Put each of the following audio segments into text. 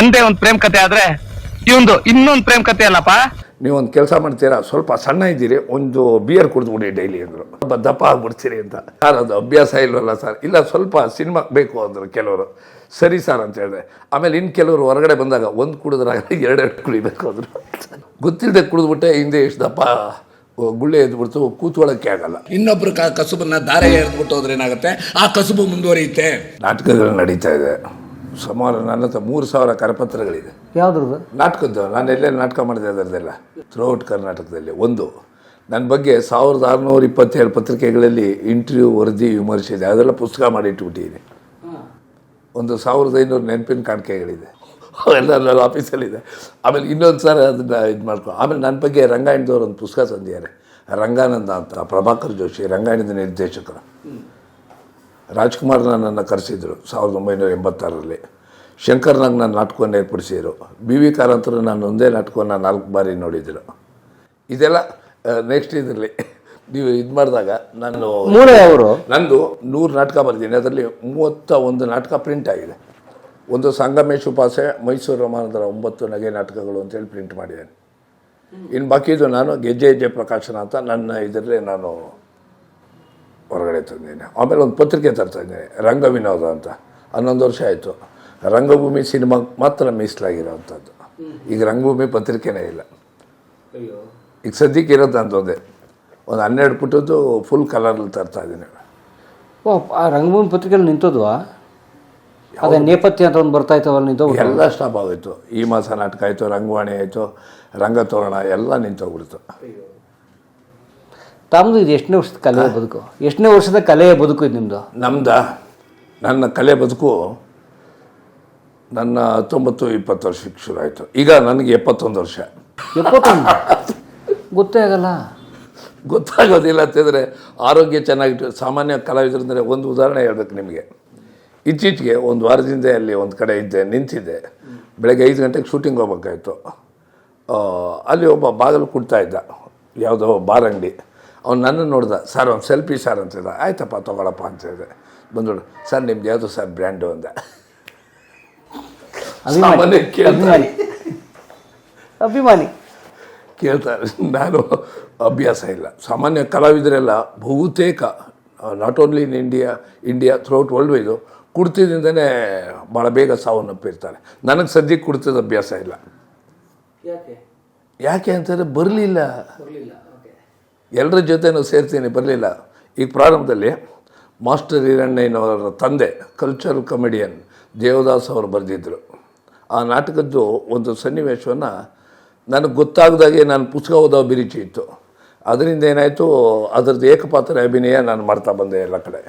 ನಂದೇ ಒಂದು ಪ್ರೇಮ್ ಕತೆ ಆದ್ರೆ ಇವಂದು ಇನ್ನೊಂದು ಪ್ರೇಮ್ ಕತೆ ಅಲ್ಲಪ್ಪ. ನೀವೊಂದು ಕೆಲಸ ಮಾಡ್ತೀರಾ, ಸ್ವಲ್ಪ ಸಣ್ಣ ಇದ್ದೀರಿ, ಒಂದು ಬಿಯರ್ ಕುಡಿದ್ಬಿಡಿ ಡೈಲಿ ಅಂದರು. ದಪ್ಪ ಆಗ್ಬಿಡ್ತೀರಿ ಅಂತ. ಸರ್ ಅದು ಅಭ್ಯಾಸ ಇಲ್ವಲ್ಲ ಸರ್. ಇಲ್ಲ ಸ್ವಲ್ಪ ಸಿನಿಮಾ ಬೇಕು ಅಂದರು ಕೆಲವರು. ಸರಿ ಸರ್ ಅಂತ ಹೇಳಿದೆ. ಆಮೇಲೆ ಇನ್ನು ಕೆಲವರು ಹೊರಗಡೆ ಬಂದಾಗ ಒಂದು ಕುಡಿದ್ರಾಗ ಎರಡೆರಡು ಕುಡಿಬೇಕು ಅಂದರು. ಗೊತ್ತಿಲ್ಲದೆ ಕುಡಿದ್ಬಿಟ್ಟೆ ಹಿಂದೆ ಎಷ್ಟು ದಪ್ಪ ಗುಳ್ಳೆ ಎದ್ಬಿಡ್ತು, ಕೂತ್ಕೊಳ್ಳೋಕ್ಕೆ ಆಗಲ್ಲ. ಇನ್ನೊಬ್ರು ಕಸುಬನ್ನ ದಾರೆ ಎರೆದ್ಬಿಟ್ಟು ಹೋದ್ರೆ ಏನಾಗುತ್ತೆ, ಆ ಕಸುಬು ಮುಂದುವರಿಯುತ್ತೆ. ನಾಟಕಗಳು ನಡೀತಾ ಇದೆ ಸುಮಾರು. ನನ್ನ ಹತ್ರ 3000 ಕರಪತ್ರಗಳಿದೆ. ಯಾವ್ದ್ರದ್ದು? ನಾಟಕದ್ದು. ನಾನು ಎಲ್ಲೆಲ್ಲಿ ನಾಟಕ ಮಾಡಿದೆ ಅದರದ್ದೆಲ್ಲ ಥ್ರೂಔಟ್ ಕರ್ನಾಟಕದಲ್ಲಿ. ಒಂದು ನನ್ನ ಬಗ್ಗೆ 1627 ಪತ್ರಿಕೆಗಳಲ್ಲಿ ಇಂಟರ್ವ್ಯೂ, ವರದಿ, ವಿಮರ್ಶೆ ಇದೆ. ಅದೆಲ್ಲ ಪುಸ್ತಕ ಮಾಡಿ ಇಟ್ಬಿಟ್ಟಿದ್ದೀನಿ. ಒಂದು 1500 ನೆನಪಿನ ಕಾಣಿಕೆಗಳಿದೆ. ಎಲ್ಲ ನನ್ನ ಆಫೀಸಲ್ಲಿದೆ. ಆಮೇಲೆ ಇನ್ನೊಂದು ಸಲ ಅದನ್ನು ಇದು ಮಾಡ್ಕೊ. ಆಮೇಲೆ ನನ್ನ ಬಗ್ಗೆ ರಂಗಾಯಣದವ್ರು ಒಂದು ಪುಸ್ತಕ ತಂದಿದ್ದಾರೆ, ರಂಗಾನಂದ ಅಂತ. ಪ್ರಭಾಕರ್ ಜೋಶಿ ರಂಗಾಯಣದ ನಿರ್ದೇಶಕರು. ರಾಜ್ಕುಮಾರ್ ನನ್ನನ್ನು ಕರೆಸಿದ್ರು 1986ರಲ್ಲಿ. ಶಂಕರ್ನಾಗ್ ನನ್ನ ನಾಟಕವನ್ನು ಏರ್ಪಡಿಸಿದರು. ಬಿ ವಿ ಕಾರಂತರು ನಾನು ಒಂದೇ ನಾಟಕವನ್ನು 4 ಬಾರಿ ನೋಡಿದರು. ಇದೆಲ್ಲ ನೆಕ್ಸ್ಟ್ ಇದರಲ್ಲಿ ನೀವು ಇದು ಮಾಡಿದಾಗ ನಾನು ನಂದು 100 ನಾಟಕ ಬರ್ತೀನಿ. ಅದರಲ್ಲಿ 31 ನಾಟಕ ಪ್ರಿಂಟ್ ಆಗಿದೆ. ಒಂದು ಸಂಗಮೇಶ್ ಉಪಾಸೆ, ಮೈಸೂರು ರಮಾನಂದರ 9 ನಗೆ ನಾಟಕಗಳು ಅಂತೇಳಿ ಪ್ರಿಂಟ್ ಮಾಡಿದ್ದೇನೆ. ಇನ್ನು ಬಾಕಿದು ನಾನು ಗೆಜ್ಜೆ ಹೆಜ್ಜೆ ಪ್ರಕಾಶನ ಅಂತ ನನ್ನ ಇದರಲ್ಲಿ ನಾನು ಹೊರಗಡೆ ತಂದಿದ್ದೇನೆ. ಆಮೇಲೆ ಒಂದು ಪತ್ರಿಕೆ ತರ್ತಾ ಇದ್ದೇನೆ, ರಂಗ ವಿನೋದ ಅಂತ. 11 ವರ್ಷ ಆಯಿತು. ರಂಗಭೂಮಿ ಸಿನಿಮಾ ಮಾತ್ರ ಮೀಸಲಾಗಿರೋವಂಥದ್ದು. ಈಗ ರಂಗಭೂಮಿ ಪತ್ರಿಕೆನೇ ಇಲ್ಲ. ಈಗ ಸದ್ಯಕ್ಕೆ ಇರೋದು ಅಂತಂದೆ ಒಂದು 12 ಪುಟದ್ದು ಫುಲ್ ಕಲರಲ್ಲಿ ತರ್ತಾ ಇದ್ದೀನಿ. ಓ, ಆ ರಂಗಭೂಮಿ ಪತ್ರಿಕೆಯಲ್ಲಿ ನಿಂತದ್ವಾ? ಅದೇ ನೇಪಥ್ಯ ಅಂತ ಒಂದು ಬರ್ತಾ ಇತ್ತವಲ್ಲ, ನಿಂತು ಎಲ್ಲ ಸ್ಟಾಪ್ ಆಗೋಯ್ತು. ಈ ಮಾಸ ನಾಟಕ ಆಯಿತು, ರಂಗವಾಣಿ ಆಯಿತು, ರಂಗತೋರಣ ಎಲ್ಲ ನಿಂತೋಗ್ಬಿಡ್ತು. ತಮ್ಮದು ಇದು ಎಷ್ಟನೇ ವರ್ಷದ ಕಲೆಯ ಬದುಕು? ಎಷ್ಟನೇ ವರ್ಷದ ಕಲೆಯ ಬದುಕು ಇದು ನಿಮ್ಮದು? ನನ್ನ ಕಲೆ ಬದುಕು ನನ್ನ 19-20 ವರ್ಷಕ್ಕೆ ಶುರು ಆಯಿತು. ಈಗ ನನಗೆ 71 ವರ್ಷ. 71? ಗೊತ್ತೇ ಆಗಲ್ಲ. ಗೊತ್ತಾಗೋದಿಲ್ಲ ಅಂತಂದರೆ ಆರೋಗ್ಯ ಚೆನ್ನಾಗಿಟ್ಟು. ಸಾಮಾನ್ಯ ಕಲಾವಿದರಂದರೆ ಒಂದು ಉದಾಹರಣೆ ಹೇಳ್ಬೇಕು ನಿಮಗೆ. ಇತ್ತೀಚೆಗೆ ಒಂದು ವಾರದಿಂದ ಅಲ್ಲಿ ಒಂದು ಕಡೆ ಇದ್ದೆ, ನಿಂತಿದ್ದೆ. ಬೆಳಗ್ಗೆ 5 ಗಂಟೆಗೆ ಶೂಟಿಂಗ್ ಹೋಗ್ಬೇಕಾಯ್ತು. ಅಲ್ಲಿ ಒಬ್ಬ ಬಾಗಿಲು ಕೊಡ್ತಾ ಇದ್ದ, ಯಾವುದೋ ಬಾರ್ ಅಂಗಡಿ. ಅವ್ನು ನನ್ನನ್ನು ನೋಡ್ದ. ಸರ್ ಒಂದು ಸೆಲ್ಫಿ ಸರ್ ಅಂತಿದ್ದ. ಆಯ್ತಪ್ಪ ತೊಗೊಳಪ್ಪ ಅಂತ ಹೇಳಿದೆ. ಬಂದೋಡು, ಸರ್ ನಿಮ್ದು ಯಾವುದು ಸರ್ ಬ್ರ್ಯಾಂಡು ಅಂದ. ಅಭಿಮಾನಿ ಕೇಳ್ತಾರೆ. ನಾನು ಅಭ್ಯಾಸ ಇಲ್ಲ. ಸಾಮಾನ್ಯ ಕಲಾವಿದರೆಲ್ಲ ಬಹುತೇಕ not only in India throughout world ವೈದು ಕುಡ್ತದಿಂದನೇ ಭಾಳ ಬೇಗ ಸಾವನ್ನಪ್ಪಿರ್ತಾರೆ. ನನಗೆ ಸದ್ಯಕ್ಕೆ ಕುಡ್ತದ ಅಭ್ಯಾಸ ಇಲ್ಲ. ಯಾಕೆ ಅಂತಂದರೆ ಬರಲಿಲ್ಲ. ಎಲ್ಲರ ಜೊತೆನೂ ಸೇರ್ತೀನಿ, ಬರಲಿಲ್ಲ. ಈಗ ಪ್ರಾರಂಭದಲ್ಲಿ ಮಾಸ್ಟರ್ ಹಿರಣ್ಣಯ್ಯನವರ ತಂದೆ ಕಲ್ಚರಲ್ ಕಮಿಡಿಯನ್ ದೇವದಾಸ್ ಅವರು ಬರೆದಿದ್ದರು. ಆ ನಾಟಕದ್ದು ಒಂದು ಸನ್ನಿವೇಶವನ್ನು ನನಗೆ ಗೊತ್ತಾಗದಾಗೆ ನಾನು ಪುಸ್ತಕ ಓದೋ ಅಭಿರುಚಿ ಇತ್ತು. ಅದರಿಂದ ಏನಾಯಿತು, ಅದರದ್ದು ಏಕಪಾತ್ರ ಅಭಿನಯ ನಾನು ಮಾಡ್ತಾ ಬಂದೆ ಎಲ್ಲ ಕಡೆ.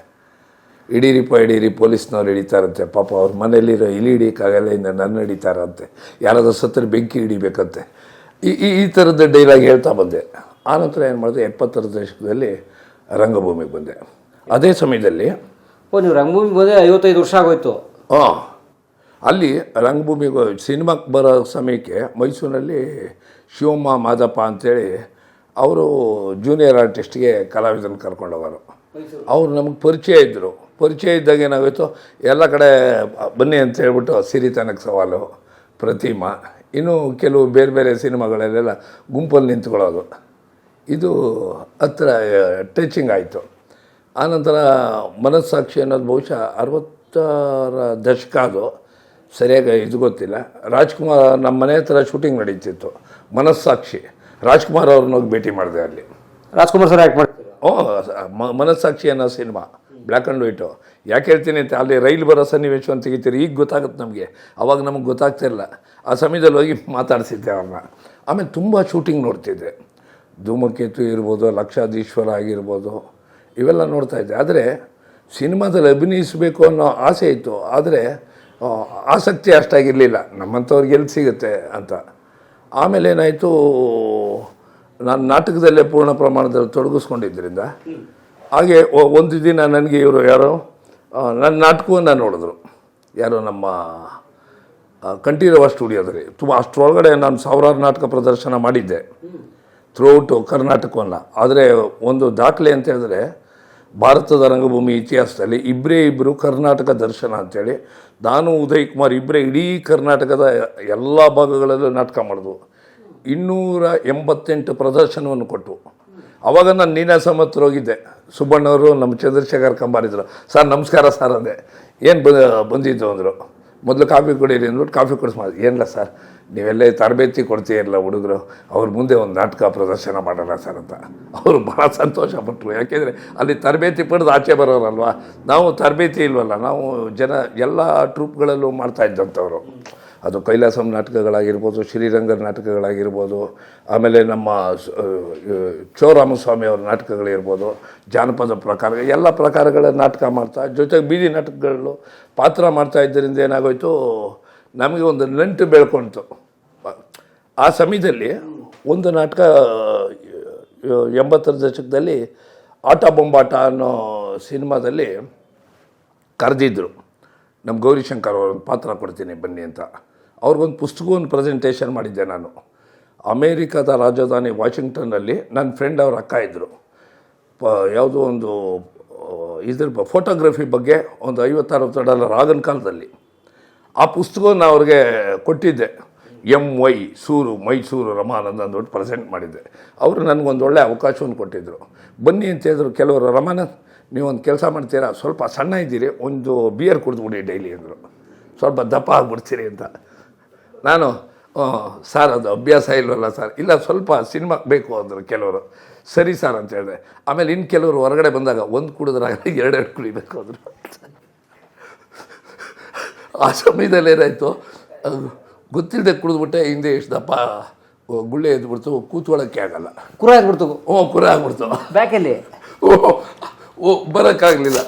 ಹಿಡೀರಿ ಪೊಲೀಸ್ನವ್ರು ಹಿಡಿತಾರಂತೆ. ಪಾಪ ಅವ್ರ ಮನೇಲಿರೋ ಇಲಿ ಹಿಡಿಯೋಕ್ಕಾಗಲ್ಲ, ಇನ್ನು ನನ್ನ ಹಿಡಿತಾರಂತೆ. ಯಾರಾದರೂ ಸತ್ತರೆ ಬೆಂಕಿ ಹಿಡಿಬೇಕಂತೆ. ಈ ಥರದ ಡೈಲಾಗ್ ಹೇಳ್ತಾ ಬಂದೆ. ಆನಂತರ ಏನು ಮಾಡಿದೆ, 70ರ ದಶಕದಲ್ಲಿ ರಂಗಭೂಮಿಗೆ ಬಂದೆ. ಅದೇ ಸಮಯದಲ್ಲಿ ನೀವು ರಂಗಭೂಮಿಗೆ ಬಂದರೆ 55 ವರ್ಷ ಆಗೋಯ್ತು. ಅಲ್ಲಿ ರಂಗಭೂಮಿಗೆ ಸಿನಿಮಾಕ್ಕೆ ಬರೋ ಸಮಯಕ್ಕೆ ಮೈಸೂರಿನಲ್ಲಿ ಶಿವಮ್ಮ ಮಾದಪ್ಪ ಅಂಥೇಳಿ ಅವರು ಜೂನಿಯರ್ ಆರ್ಟಿಸ್ಟ್ಗೆ ಕಲಾವಿದರನ್ನು ಕರ್ಕೊಂಡೋಗೋರು. ಅವ್ರು ನಮಗೆ ಪರಿಚಯ ಇದ್ದರು. ಪರಿಚಯ ಇದ್ದಾಗ ಏನಾಗೋಯ್ತು, ಎಲ್ಲ ಕಡೆ ಬನ್ನಿ ಅಂತ ಹೇಳ್ಬಿಟ್ಟು ಸಿರಿತನಕ್ಕೆ ಸವಾಲು, ಪ್ರತಿಮಾ, ಇನ್ನೂ ಕೆಲವು ಬೇರೆ ಬೇರೆ ಸಿನಿಮಾಗಳಲ್ಲೆಲ್ಲ ಗುಂಪಲ್ಲಿ ನಿಂತ್ಕೊಳ್ಳೋದು. ಇದು ಹತ್ರ ಟಚಿಂಗ್ ಆಯಿತು. ಆನಂತರ ಮನಸ್ಸಾಕ್ಷಿ ಅನ್ನೋದು ಬಹುಶಃ 60ರ ದಶಕ. ಅದು ಸರಿಯಾಗಿ ಇದು ಗೊತ್ತಿಲ್ಲ. ರಾಜ್ಕುಮಾರ್ ನಮ್ಮ ಮನೆ ಹತ್ರ ಶೂಟಿಂಗ್ ನಡೀತಿತ್ತು, ಮನಸ್ಸಾಕ್ಷಿ. ರಾಜ್ಕುಮಾರ್ ಅವ್ರನ್ನ ಹೋಗಿ ಭೇಟಿ ಮಾಡಿದೆ ಅಲ್ಲಿ. ರಾಜ್ಕುಮಾರ್ ಸರ್ ಆ್ಯಕ್ಟ್ ಮಾಡ್ತಾರೆ. ಮನಸ್ಸಾಕ್ಷಿ ಅನ್ನೋ ಸಿನಿಮಾ ಬ್ಲ್ಯಾಕ್ ಆ್ಯಂಡ್ ವೈಟು. ಯಾಕೆ ಹೇಳ್ತೀನಿ ಅಂತ, ಅಲ್ಲಿ ರೈಲು ಬರೋ ಸನ್ನಿವೇಶವನ್ನು ತೆಗಿತೀರಿ. ಈಗ ಗೊತ್ತಾಗುತ್ತೆ ನಮಗೆ, ಅವಾಗ ನಮಗೆ ಗೊತ್ತಾಗ್ತಿರಲಿಲ್ಲ. ಆ ಸಮಯದಲ್ಲಿ ಹೋಗಿ ಮಾತಾಡಿಸಿದ್ದೆ ಅವ್ರನ್ನ. ಆಮೇಲೆ ತುಂಬ ಶೂಟಿಂಗ್ ನೋಡ್ತಿದ್ದೆ. ಧೂಮಕೇತು ಇರ್ಬೋದು, ಲಕ್ಷಾಧೀಶ್ವರ ಆಗಿರ್ಬೋದು, ಇವೆಲ್ಲ ನೋಡ್ತಾಯಿದ್ದೆ. ಆದರೆ ಸಿನಿಮಾದಲ್ಲಿ ಅಭಿನಯಿಸಬೇಕು ಅನ್ನೋ ಆಸೆ ಇತ್ತು, ಆದರೆ ಆಸಕ್ತಿ ಅಷ್ಟಾಗಿರಲಿಲ್ಲ. ನಮ್ಮಂಥವ್ರಿಗೆ ಎಲ್ಲಿ ಸಿಗುತ್ತೆ ಅಂತ. ಆಮೇಲೆ ಏನಾಯಿತು, ನಾನು ನಾಟಕದಲ್ಲೇ ಪೂರ್ಣ ಪ್ರಮಾಣದಲ್ಲಿ ತೊಡಗಿಸ್ಕೊಂಡಿದ್ದರಿಂದ ಹಾಗೆ ಒಂದು ದಿನ ನನಗೆ ಇವರು ಯಾರೋ ನನ್ನ ನಾಟಕವನ್ನು ನೋಡಿದ್ರು. ಯಾರೋ ನಮ್ಮ ಕಂಠೀರವ ಸ್ಟುಡಿಯೋದಲ್ಲಿ. ತುಂಬ ಅಷ್ಟರೊಳಗಡೆ ನಾನು 1000 ನಾಟಕ ಪ್ರದರ್ಶನ ಮಾಡಿದ್ದೆ ಥ್ರೂಔಟು ಕರ್ನಾಟಕವನ್ನು. ಆದರೆ ಒಂದು ದಾಖಲೆ ಅಂತ ಹೇಳಿದ್ರೆ, ಭಾರತದ ರಂಗಭೂಮಿ ಇತಿಹಾಸದಲ್ಲಿ ಇಬ್ಬರು ಕರ್ನಾಟಕ ದರ್ಶನ ಅಂತೇಳಿ ನಾನು ಉದಯ್ ಕುಮಾರ್ ಇಬ್ಬರೇ ಇಡೀ ಕರ್ನಾಟಕದ ಎಲ್ಲ ಭಾಗಗಳಲ್ಲೂ ನಾಟಕ ಮಾಡಿದ್ವು. 288 ಪ್ರದರ್ಶನವನ್ನು ಕೊಟ್ಟು. ಅವಾಗ ನಾನು ನೀನಾಸಂ ಹತ್ರ ಹೋಗಿದ್ದೆ. ಸುಬ್ಬಣ್ಣವರು ನಮ್ಮ ಚಂದ್ರಶೇಖರ್ ಕಂಬಾರಿದ್ರು. ಸರ್ ನಮಸ್ಕಾರ ಸರ್ ಅಂದೆ. ಏನು ಬಂದಿದ್ದು ಅಂದರು. ಮೊದಲು ಕಾಫಿ ಕುಡೀರಿ ಅಂದ್ಬಿಟ್ಟು ಕಾಫಿ ಕುಡಿಸ್ಮಾಡಿ. ಏನಿಲ್ಲ ಸರ್, ನೀವೆಲ್ಲ ತರಬೇತಿ ಕೊಡ್ತೀರಲ್ಲ ಹುಡುಗರು, ಅವ್ರ ಮುಂದೆ ಒಂದು ನಾಟಕ ಪ್ರದರ್ಶನ ಮಾಡೋಣ ಸರ್ ಅಂತ. ಅವರು ಭಾಳ ಸಂತೋಷಪಟ್ಟರು. ಯಾಕೆಂದರೆ ಅಲ್ಲಿ ತರಬೇತಿ ಪಡೆದು ಆಚೆ ಬರೋರಲ್ವ, ನಾವು ತರಬೇತಿ ಇಲ್ವಲ್ಲ, ನಾವು ಎಲ್ಲ ಟ್ರೂಪ್ಗಳಲ್ಲೂ ಮಾಡ್ತಾ ಇದ್ದಂಥವ್ರು. ಅದು ಕೈಲಾಸಂ ನಾಟಕಗಳಾಗಿರ್ಬೋದು, ಶ್ರೀರಂಗರ ನಾಟಕಗಳಾಗಿರ್ಬೋದು, ಆಮೇಲೆ ನಮ್ಮ ಚೋರಾಮಸ್ವಾಮಿ ಅವ್ರ ನಾಟಕಗಳಿರ್ಬೋದು, ಜಾನಪದ ಪ್ರಕಾರ ಎಲ್ಲ ಪ್ರಕಾರಗಳ ನಾಟಕ ಮಾಡ್ತಾ, ಜೊತೆಗೆ ಬೀದಿ ನಾಟಕಗಳು ಪಾತ್ರ ಮಾಡ್ತಾ ಇದ್ದರಿಂದ ಏನಾಗೋಯ್ತು, ನಮಗೆ ಒಂದು ನಂಟು ಬೆಳ್ಕೊಳ್ತು. ಆ ಸಮಯದಲ್ಲಿ ಒಂದು ನಾಟಕ 80ರ ದಶಕದಲ್ಲಿ ಆಟ ಬೊಂಬಾಟ ಅನ್ನೋ ಸಿನಿಮಾದಲ್ಲಿ ಕರೆದಿದ್ದರು. ನಮ್ಮ ಗೌರಿಶಂಕರ್ ಅವ್ರೊಂದು ಪಾತ್ರ ಕೊಡ್ತೀನಿ ಬನ್ನಿ ಅಂತ. ಅವ್ರಿಗೊಂದು ಪುಸ್ತಕವನ್ನು ಪ್ರೆಸೆಂಟೇಷನ್ ಮಾಡಿದ್ದೆ ನಾನು. ಅಮೇರಿಕಾದ ರಾಜಧಾನಿ ವಾಷಿಂಗ್ಟನ್ನಲ್ಲಿ ನನ್ನ ಫ್ರೆಂಡ್ ಅವ್ರ ಅಕ್ಕ ಇದ್ದರು. ಯಾವುದೋ ಒಂದು ಇದ್ರ ಫೋಟೋಗ್ರಫಿ ಬಗ್ಗೆ ಒಂದು $50-60 ಆಗಿನ ಕಾಲದಲ್ಲಿ ಆ ಪುಸ್ತಕವನ್ನು ಅವ್ರಿಗೆ ಕೊಟ್ಟಿದ್ದೆ. MY ಸೂರು ಮೈಸೂರು ರಮಾನಂದ್ ಅಂದ್ಬಿಟ್ಟು ಪ್ರೆಸೆಂಟ್ ಮಾಡಿದ್ದೆ. ಅವರು ನನಗೊಂದು ಒಳ್ಳೆ ಅವಕಾಶವನ್ನು ಕೊಟ್ಟಿದ್ದರು. ಬನ್ನಿ ಅಂತ ಹೇಳಿದ್ರು ಕೆಲವರು. ರಮಾನಂದ್, ನೀವೊಂದು ಕೆಲಸ ಮಾಡ್ತೀರಾ, ಸ್ವಲ್ಪ ಸಣ್ಣ ಇದ್ದೀರಿ, ಒಂದು ಬಿಯರ್ ಕುಡಿದ್ಬಿಡಿ ಡೈಲಿ ಅಂದರು. ಸ್ವಲ್ಪ ದಪ್ಪ ಆಗಿಬಿಡ್ತೀರಿ ಅಂತ. ನಾನು ಸರ್ ಅದು ಅಭ್ಯಾಸ ಇಲ್ವಲ್ಲ ಸರ್. ಇಲ್ಲ, ಸ್ವಲ್ಪ ಸಿನಿಮಾಗೆ ಬೇಕು ಅಂದರು ಕೆಲವರು. ಸರಿ ಸರ್ ಅಂತ ಹೇಳಿದೆ. ಆಮೇಲೆ ಇನ್ನು ಕೆಲವರು ಹೊರಗಡೆ ಬಂದಾಗ ಒಂದು ಕುಡಿದ್ರಾಗಲಿ 2 ಕುಡಿಬೇಕು ಅಂದರು. ಆ ಸಮಯದಲ್ಲಿ ಏನಾಯಿತು, ಗೊತ್ತಿಲ್ಲದೆ ಕುಡಿದ್ಬಿಟ್ಟೆ. ಹಿಂದೆ ಎಷ್ಟು ದಪ್ಪ ಗುಳ್ಳೆ ಎದ್ಬಿಡ್ತು, ಕೂತ್ಕೊಳ್ಳೋಕ್ಕೆ ಆಗಲ್ಲ. ಕುರ ಆಗ್ಬಿಡ್ತು. ಕುರ ಆಗ್ಬಿಡ್ತು ಬ್ಯಾಕಲ್ಲಿ. ಬರೋಕ್ಕಾಗಲಿಲ್ಲ.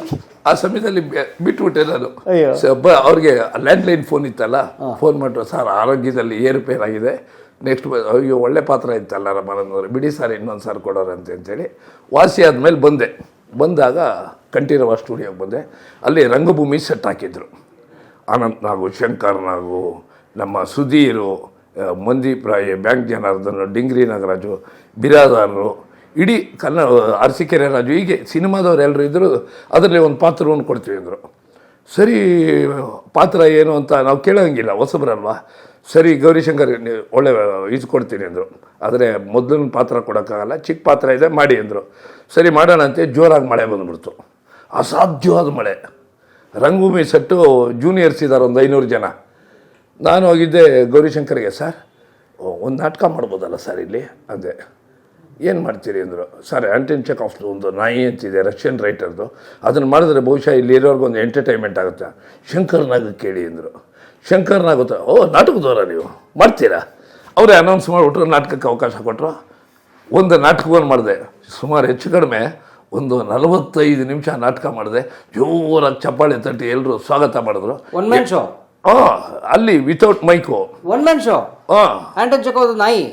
ಆ ಸಮಯದಲ್ಲಿ ಬಿಟ್ಬಿಟ್ಟೆ ನಾನು. ಅಯ್ಯೋ. ಅವ್ರಿಗೆ ಲ್ಯಾಂಡ್ಲೈನ್ ಫೋನ್ ಇತ್ತಲ್ಲ, ಫೋನ್ ಮಾಡಿದ್ರು, ಸರ್ ಆರೋಗ್ಯದಲ್ಲಿ ಏರುಪೇರಾಗಿದೆ, ನೆಕ್ಸ್ಟ್ ಅಯ್ಯೋ ಒಳ್ಳೆ ಪಾತ್ರ ಇತ್ತಲ್ಲ ರಮಾನಂದವ್ರು, ಬಿಡಿ ಸರ್ ಇನ್ನೊಂದು ಸಾರ್ ಕೊಡೋರಂತೆ ಅಂತೇಳಿ ವಾಸಿ ಆದಮೇಲೆ ಬಂದಾಗ ಕಂಠೀರವ ಸ್ಟುಡಿಯೋಗೆ ಬಂದೆ. ಅಲ್ಲಿ ರಂಗಭೂಮಿ ಸೆಟ್ ಹಾಕಿದ್ರು. ಅನಂತ್ ನಾಗು, ಶಂಕರ್ ನಾಗು, ನಮ್ಮ ಸುಧೀರು, ಮಂದೀಪ್ ರಾಯ್, ಬ್ಯಾಂಕ್ ಜನಾರ್ದನ್, ಡಿಂಗ್ರಿ ನಾಗರಾಜು, ಬಿರಾದಾರರು, ಇಡೀ ಅರಸೀಕೆರೆ ರಾಜು, ಹೀಗೆ ಸಿನಿಮಾದವ್ರು ಎಲ್ಲರೂ ಇದ್ದರು. ಅದರಲ್ಲಿ ಒಂದು ಪಾತ್ರವನ್ನು ಕೊಡ್ತೀವಿ ಅಂದರು. ಸರಿ, ಪಾತ್ರ ಏನು ಅಂತ ನಾವು ಕೇಳೋಂಗಿಲ್ಲ, ಹೊಸಬ್ರಲ್ವ. ಸರಿ ಗೌರಿಶಂಕರ್ ಒಳ್ಳೆ ಇದು ಕೊಡ್ತೀನಿ ಅಂದರು. ಆದರೆ ಮೊದಲಿನ ಪಾತ್ರ ಕೊಡೋಕ್ಕಾಗಲ್ಲ, ಚಿಕ್ಕ ಪಾತ್ರ ಇದೆ ಮಾಡಿ ಅಂದರು. ಸರಿ ಮಾಡೋಣ ಅಂತೆ. ಜೋರಾಗಿ ಮಳೆ ಬಂದುಬಿಡ್ತು, ಅಸಾಧ್ಯವಾದ ಮಳೆ. ರಂಗಭೂಮಿ ಸೆಟ್ಟು ಜೂನಿಯರ್ಸ್ ಇದ್ದಾರೆ ಒಂದು 500 ಜನ. ನಾನು ಹೋಗಿದ್ದೆ ಗೌರಿಶಂಕರ್ಗೆ, ಸರ್ ಒಂದು ನಾಟಕ ಮಾಡ್ಬೋದಲ್ಲ ಸರ್ ಇಲ್ಲಿ ಅಂದೆ. ಏನು ಮಾಡ್ತೀರಿ ಅಂದರು. ಸರ್ ಆಂಟನ್ ಚೆಕಾಫ್ದು ಒಂದು ನಾಯಿ ಅಂತಿದೆ, ರಷ್ಯನ್ ರೈಟರ್ದು, ಅದನ್ನು ಮಾಡಿದ್ರೆ ಬಹುಶಃ ಇಲ್ಲಿ ಇರೋರ್ಗೆ ಒಂದು ಎಂಟರ್ಟೈನ್ಮೆಂಟ್ ಆಗುತ್ತೆ. ಶಂಕರ್ ನಾಗ್ ಕೇಳಿ ಅಂದರು. ಶಂಕರ್ ನಾಗ್ ನಾಟಕದವರ ನೀವು ಮಾಡ್ತೀರಾ? ಅವರೇ ಅನೌನ್ಸ್ ಮಾಡಿಬಿಟ್ರು, ನಾಟಕಕ್ಕೆ ಅವಕಾಶ ಕೊಟ್ಟರು. ಒಂದು ನಾಟಕವನ್ನು ಮಾಡಿದೆ. ಸುಮಾರು ಹೆಚ್ಚು ಕಡಿಮೆ ಒಂದು 45 ನಿಮಿಷ ನಾಟಕ ಮಾಡಿದೆ. ಜೋರಾಗಿ ಚಪ್ಪಾಳೆ ತಟ್ಟಿ ಎಲ್ಲರೂ ಸ್ವಾಗತ ಮಾಡಿದ್ರು. One man show. ಅಲ್ಲಿ without mic. One man show. Anton Chekhov ನಾಯಿ.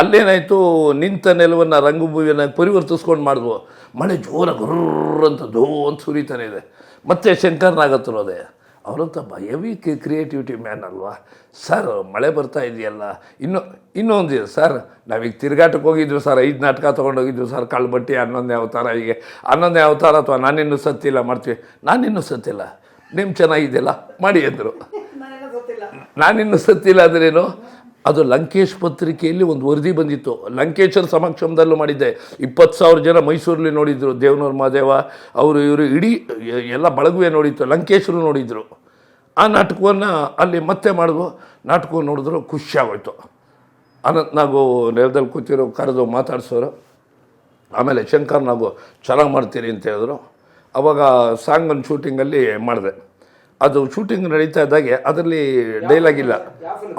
ಅಲ್ಲೇನಾಯಿತು, ನಿಂತ ನೆಲವನ್ನು ರಂಗಭೂಮಿಯನ್ನು ಪರಿವರ್ತಿಸ್ಕೊಂಡು ಮಾಡಿದ್ವು. ಮಳೆ ಜೋರಾಗಿ ಗುರ್ರಂತ ಅಂತ ಸುರಿತಾನೆ ಇದೆ. ಮತ್ತೆ ಶಂಕರ್ ನಾಗ್ ಹತ್ರ ಹೋದೆ. ಅವರಂತ ಹೆವಿ ಕ್ರಿಯೇಟಿವಿಟಿ ಮ್ಯಾನ್ ಅಲ್ವಾ. ಸರ್ ಮಳೆ ಬರ್ತಾ ಇದೆಯಲ್ಲ, ಇನ್ನೊಂದಿದೆ ಸರ್, ನಾವೀಗ ತಿರುಗಾಟಕ್ಕೆ ಹೋಗಿದ್ವಿ ಸರ್, 5 ನಾಟಕ ತೊಗೊಂಡೋಗಿದ್ವಿ ಸರ್, ಕಳ್ಬಟ್ಟಿ, 11ನೇ ಅವತಾರ, ಹೀಗೆ 11ನೇ ಅವತಾರ ಅಥವಾ ನಾನಿನ್ನೂ ಸತ್ತಿಲ್ಲ ಮಾಡ್ತೀವಿ. ನಾನಿನ್ನೂ ಸತ್ತಿಲ್ಲ, ನಿಮ್ಮ ಚೆನ್ನಾಗಿದೆಯಲ್ಲ ಮಾಡಿ ಅಂದರು. ನಾನಿನ್ನೂ ಸತ್ತಿಲ್ಲ ಅಂದ್ರೇನು, ಅದು ಲಂಕೇಶ್ ಪತ್ರಿಕೆಯಲ್ಲಿ ಒಂದು ವರದಿ ಬಂದಿತ್ತು. ಲಂಕೇಶರ ಸಮಕ್ಷಮದಲ್ಲೂ ಮಾಡಿದ್ದೆ. 20,000 ಜನ ಮೈಸೂರಲ್ಲಿ ನೋಡಿದ್ರು. ದೇವನೂರು ಮಹಾದೇವ ಅವರು ಇವರು ಇಡೀ ಎಲ್ಲ ಬಳಗುವೆ ನೋಡಿತ್ತು. ಲಂಕೇಶರು ನೋಡಿದರು. ಆ ನಾಟಕವನ್ನು ಅಲ್ಲಿ ಮತ್ತೆ ಮಾಡಿದ್ವು. ನಾಟಕವನ್ನು ನೋಡಿದ್ರು, ಖುಷಿಯಾಗೋಯ್ತು. ಅನಂತ್ ನಾಗು ನೆಲದಲ್ಲಿ ಕೂತಿರೋ ಕರೆದು ಮಾತಾಡ್ಸೋರು. ಆಮೇಲೆ ಶಂಕರ್ ನಾಗು ಚೆನ್ನಾಗಿ ಮಾಡ್ತೀರಿ ಅಂತ ಹೇಳಿದ್ರು. ಅವಾಗ ಸಾಂಗನ್ ಶೂಟಿಂಗಲ್ಲಿ ಮಾಡಿದೆ. ಅದು ಶೂಟಿಂಗ್ ನಡೀತಾ ಇದ್ದಾಗೆ ಅದರಲ್ಲಿ ಡೈಲಾಗ್ ಇಲ್ಲ,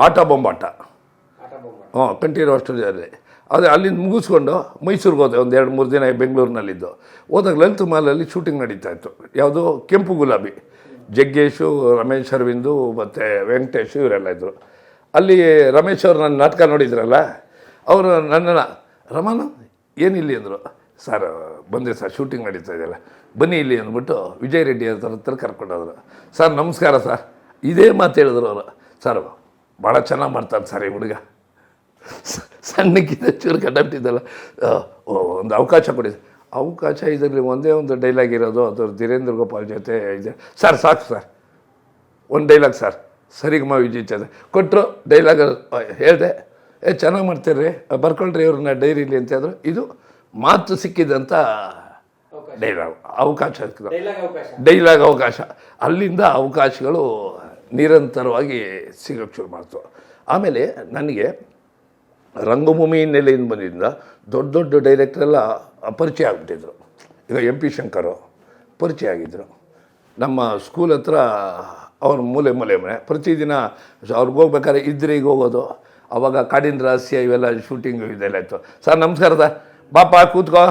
ಆಟ ಬೊಂಬಾಟ. ಕಂಠೀರವ ಸ್ಟುಡಿಯೋದಲ್ಲಿ. ಅದೇ ಅಲ್ಲಿಂದ ಮುಗಿಸ್ಕೊಂಡು ಮೈಸೂರಿಗೆ ಹೋದೆ. ಒಂದು 2-3 ದಿನ ಬೆಂಗಳೂರಿನಲ್ಲಿದ್ದು. ಹೋದಾಗ ಲಲಿತ್ ಮಹಲಲ್ಲಿ ಶೂಟಿಂಗ್ ನಡೀತಾ ಇತ್ತು. ಯಾವುದೋ ಕೆಂಪು ಗುಲಾಬಿ. ಜಗ್ಗೇಶು, ರಮೇಶ್ ಅರವಿಂದು ಮತ್ತು ವೆಂಕಟೇಶು ಇವರೆಲ್ಲ ಇದ್ದರು. ಅಲ್ಲಿ ರಮೇಶ್ ಅವರು ನನ್ನ ನಾಟಕ ನೋಡಿದ್ರಲ್ಲ, ಅವರು ನನ್ನನ್ನು ರಮಾನ ಏನಿಲ್ಲಿ ಅಂದರು. ಸರ್ ಬಂದೆ ಸರ್, ಶೂಟಿಂಗ್ ನಡೀತಾ ಇದೆಯಲ್ಲ, ಬನ್ನಿ ಇಲ್ಲಿ ಅಂದ್ಬಿಟ್ಟು ವಿಜಯ್ ರೆಡ್ಡಿ ಹತ್ರ ಕರ್ಕೊಂಡೋದ್ರು. ಸರ್ ನಮಸ್ಕಾರ ಸರ್, ಇದೇ ಮಾತು ಹೇಳಿದ್ರು ಅವರು. ಸರ್ ಭಾಳ ಚೆನ್ನಾಗಿ ಮಾಡ್ತಾನೆ ಸರ್ ಈ ಹುಡುಗ, ಸಣ್ಣಕ್ಕಿದ್ದ ಚೂರು ಕಟ್ಟಾಗ್ತಿದ್ದಲ್ಲ, ಒಂದು ಅವಕಾಶ ಕೊಡಿ. ಅವಕಾಶ ಇದರಲ್ಲಿ ಒಂದೇ ಒಂದು ಡೈಲಾಗ್ ಇರೋದು, ಅದು ಧೀರೇಂದ್ರ ಗೋಪಾಲ್ ಜೊತೆ ಇದೆ. ಸರ್ ಸಾಕು ಸರ್, ಒಂದು ಡೈಲಾಗ್ ಸರ್, ಸರಿಗಮ ವಿಜಿತ ಕೊಟ್ಟರು ಡೈಲಾಗ್ ಹೇಳಿದೆ. ಚೆನ್ನಾಗಿ ಮಾಡ್ತೀರ್ರಿ, ಬರ್ಕೊಳ್ರಿ ಇವ್ರನ್ನ ಡೈರಿಲಿ ಅಂತ ಹೇಳಿದ್ರು. ಇದು ಮಾತು ಸಿಕ್ಕಿದಂಥ ಡೈಲಾಗ್ ಅವಕಾಶ ಸಿಕ್ಕಿದ ಡೈಲಾಗ್ ಅವಕಾಶ. ಅಲ್ಲಿಂದ ಅವಕಾಶಗಳು ನಿರಂತರವಾಗಿ ಸಿಗೋಕ್ಕೆ ಶುರು ಮಾಡ್ತು. ಆಮೇಲೆ ನನಗೆ ರಂಗಭೂಮಿ ಹಿನ್ನೆಲೆಯಿಂದ ಬಂದಿದ್ದರಿಂದ ದೊಡ್ಡ ದೊಡ್ಡ ಡೈರೆಕ್ಟ್ರೆಲ್ಲ ಪರಿಚಯ ಆಗಿಬಿಟ್ಟಿದ್ರು. ಈಗ ಎಂ ಪಿ ಶಂಕರು ಪರಿಚಯ ಆಗಿದ್ದರು. ನಮ್ಮ ಸ್ಕೂಲ್ ಹತ್ರ ಅವ್ರ ಮೂಲೆ ಮನೆ ಪ್ರತಿದಿನ ಅವ್ರಿಗೆ ಹೋಗ್ಬೇಕಾದ್ರೆ ಇದ್ರಿಗೆ ಹೋಗೋದು. ಆವಾಗ ಕಾಡಿನ ರಹಸ್ಯ ಇವೆಲ್ಲ ಶೂಟಿಂಗು ಇದೆಲ್ಲ ಇತ್ತು. ಸರ್ ನಮಸ್ಕಾರದ, ಬಾಪ ಕೂತ್ಕೋ,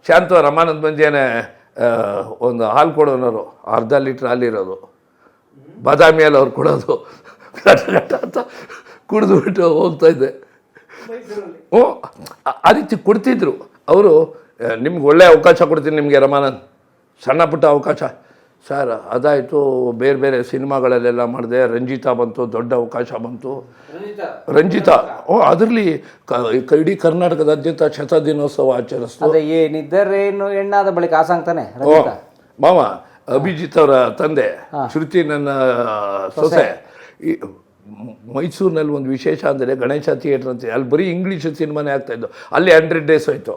ಶಾಂತ ರಮಾನಂದ್ ಬಂದಿಯೇನೆ ಒಂದು ಹಾಲು ಕೊಡೋನವರು, ಅರ್ಧ ಲೀಟ್ರ್ ಹಾಲಿರೋದು, ಬಾದಾಮಿ ಹಾಲು ಅವ್ರು ಕೊಡೋದು, ಘಟ ಅಂತ ಕುಡಿದ್ಬಿಟ್ಟು ಹೋಗ್ತಾಯಿದ್ದೆ. ಹ್ಞೂ, ಆ ರೀತಿ ಕೊಡ್ತಿದ್ರು ಅವರು. ನಿಮ್ಗೆ ಒಳ್ಳೆ ಅವಕಾಶ ಕೊಡ್ತೀನಿ ನಿಮಗೆ ರಮಾನಂದ್, ಸಣ್ಣ ಪುಟ್ಟ ಅವಕಾಶ. ಸರ್ ಅದಾಯಿತು, ಬೇರೆ ಬೇರೆ ಸಿನಿಮಾಗಳಲ್ಲೆಲ್ಲ ಮಾಡಿದೆ. ರಂಜಿತಾ ಬಂತು, ದೊಡ್ಡ ಅವಕಾಶ ಬಂತು. ರಂಜಿತಾ ಅದರಲ್ಲಿ ಇಡೀ ಕರ್ನಾಟಕದಾದ್ಯಂತ ಶತದಿನೋತ್ಸವ ಆಚರಿಸ್ತು. ಏನಿದ್ದರೇನು ಹೆಣ್ಣಾದ ಬಳಿಕ ಆಸಂಗ್ತಾನೆ ಮಾವ ಅಭಿಜಿತ್ ಅವರ ತಂದೆ, ಶ್ರುತಿ ನನ್ನ ಸೊಸೆ. ಈ ಮೈಸೂರಿನಲ್ಲಿ ಒಂದು ವಿಶೇಷ ಅಂದರೆ ಗಣೇಶ ಥಿಯೇಟ್ರ್ ಅಂತ, ಅಲ್ಲಿ ಬರೀ ಇಂಗ್ಲೀಷ್ ಸಿನಿಮಾನೇ ಆಗ್ತಾಯಿದ್ದು. ಅಲ್ಲಿ 100 ಡೇಸ್ ಹೋಯ್ತು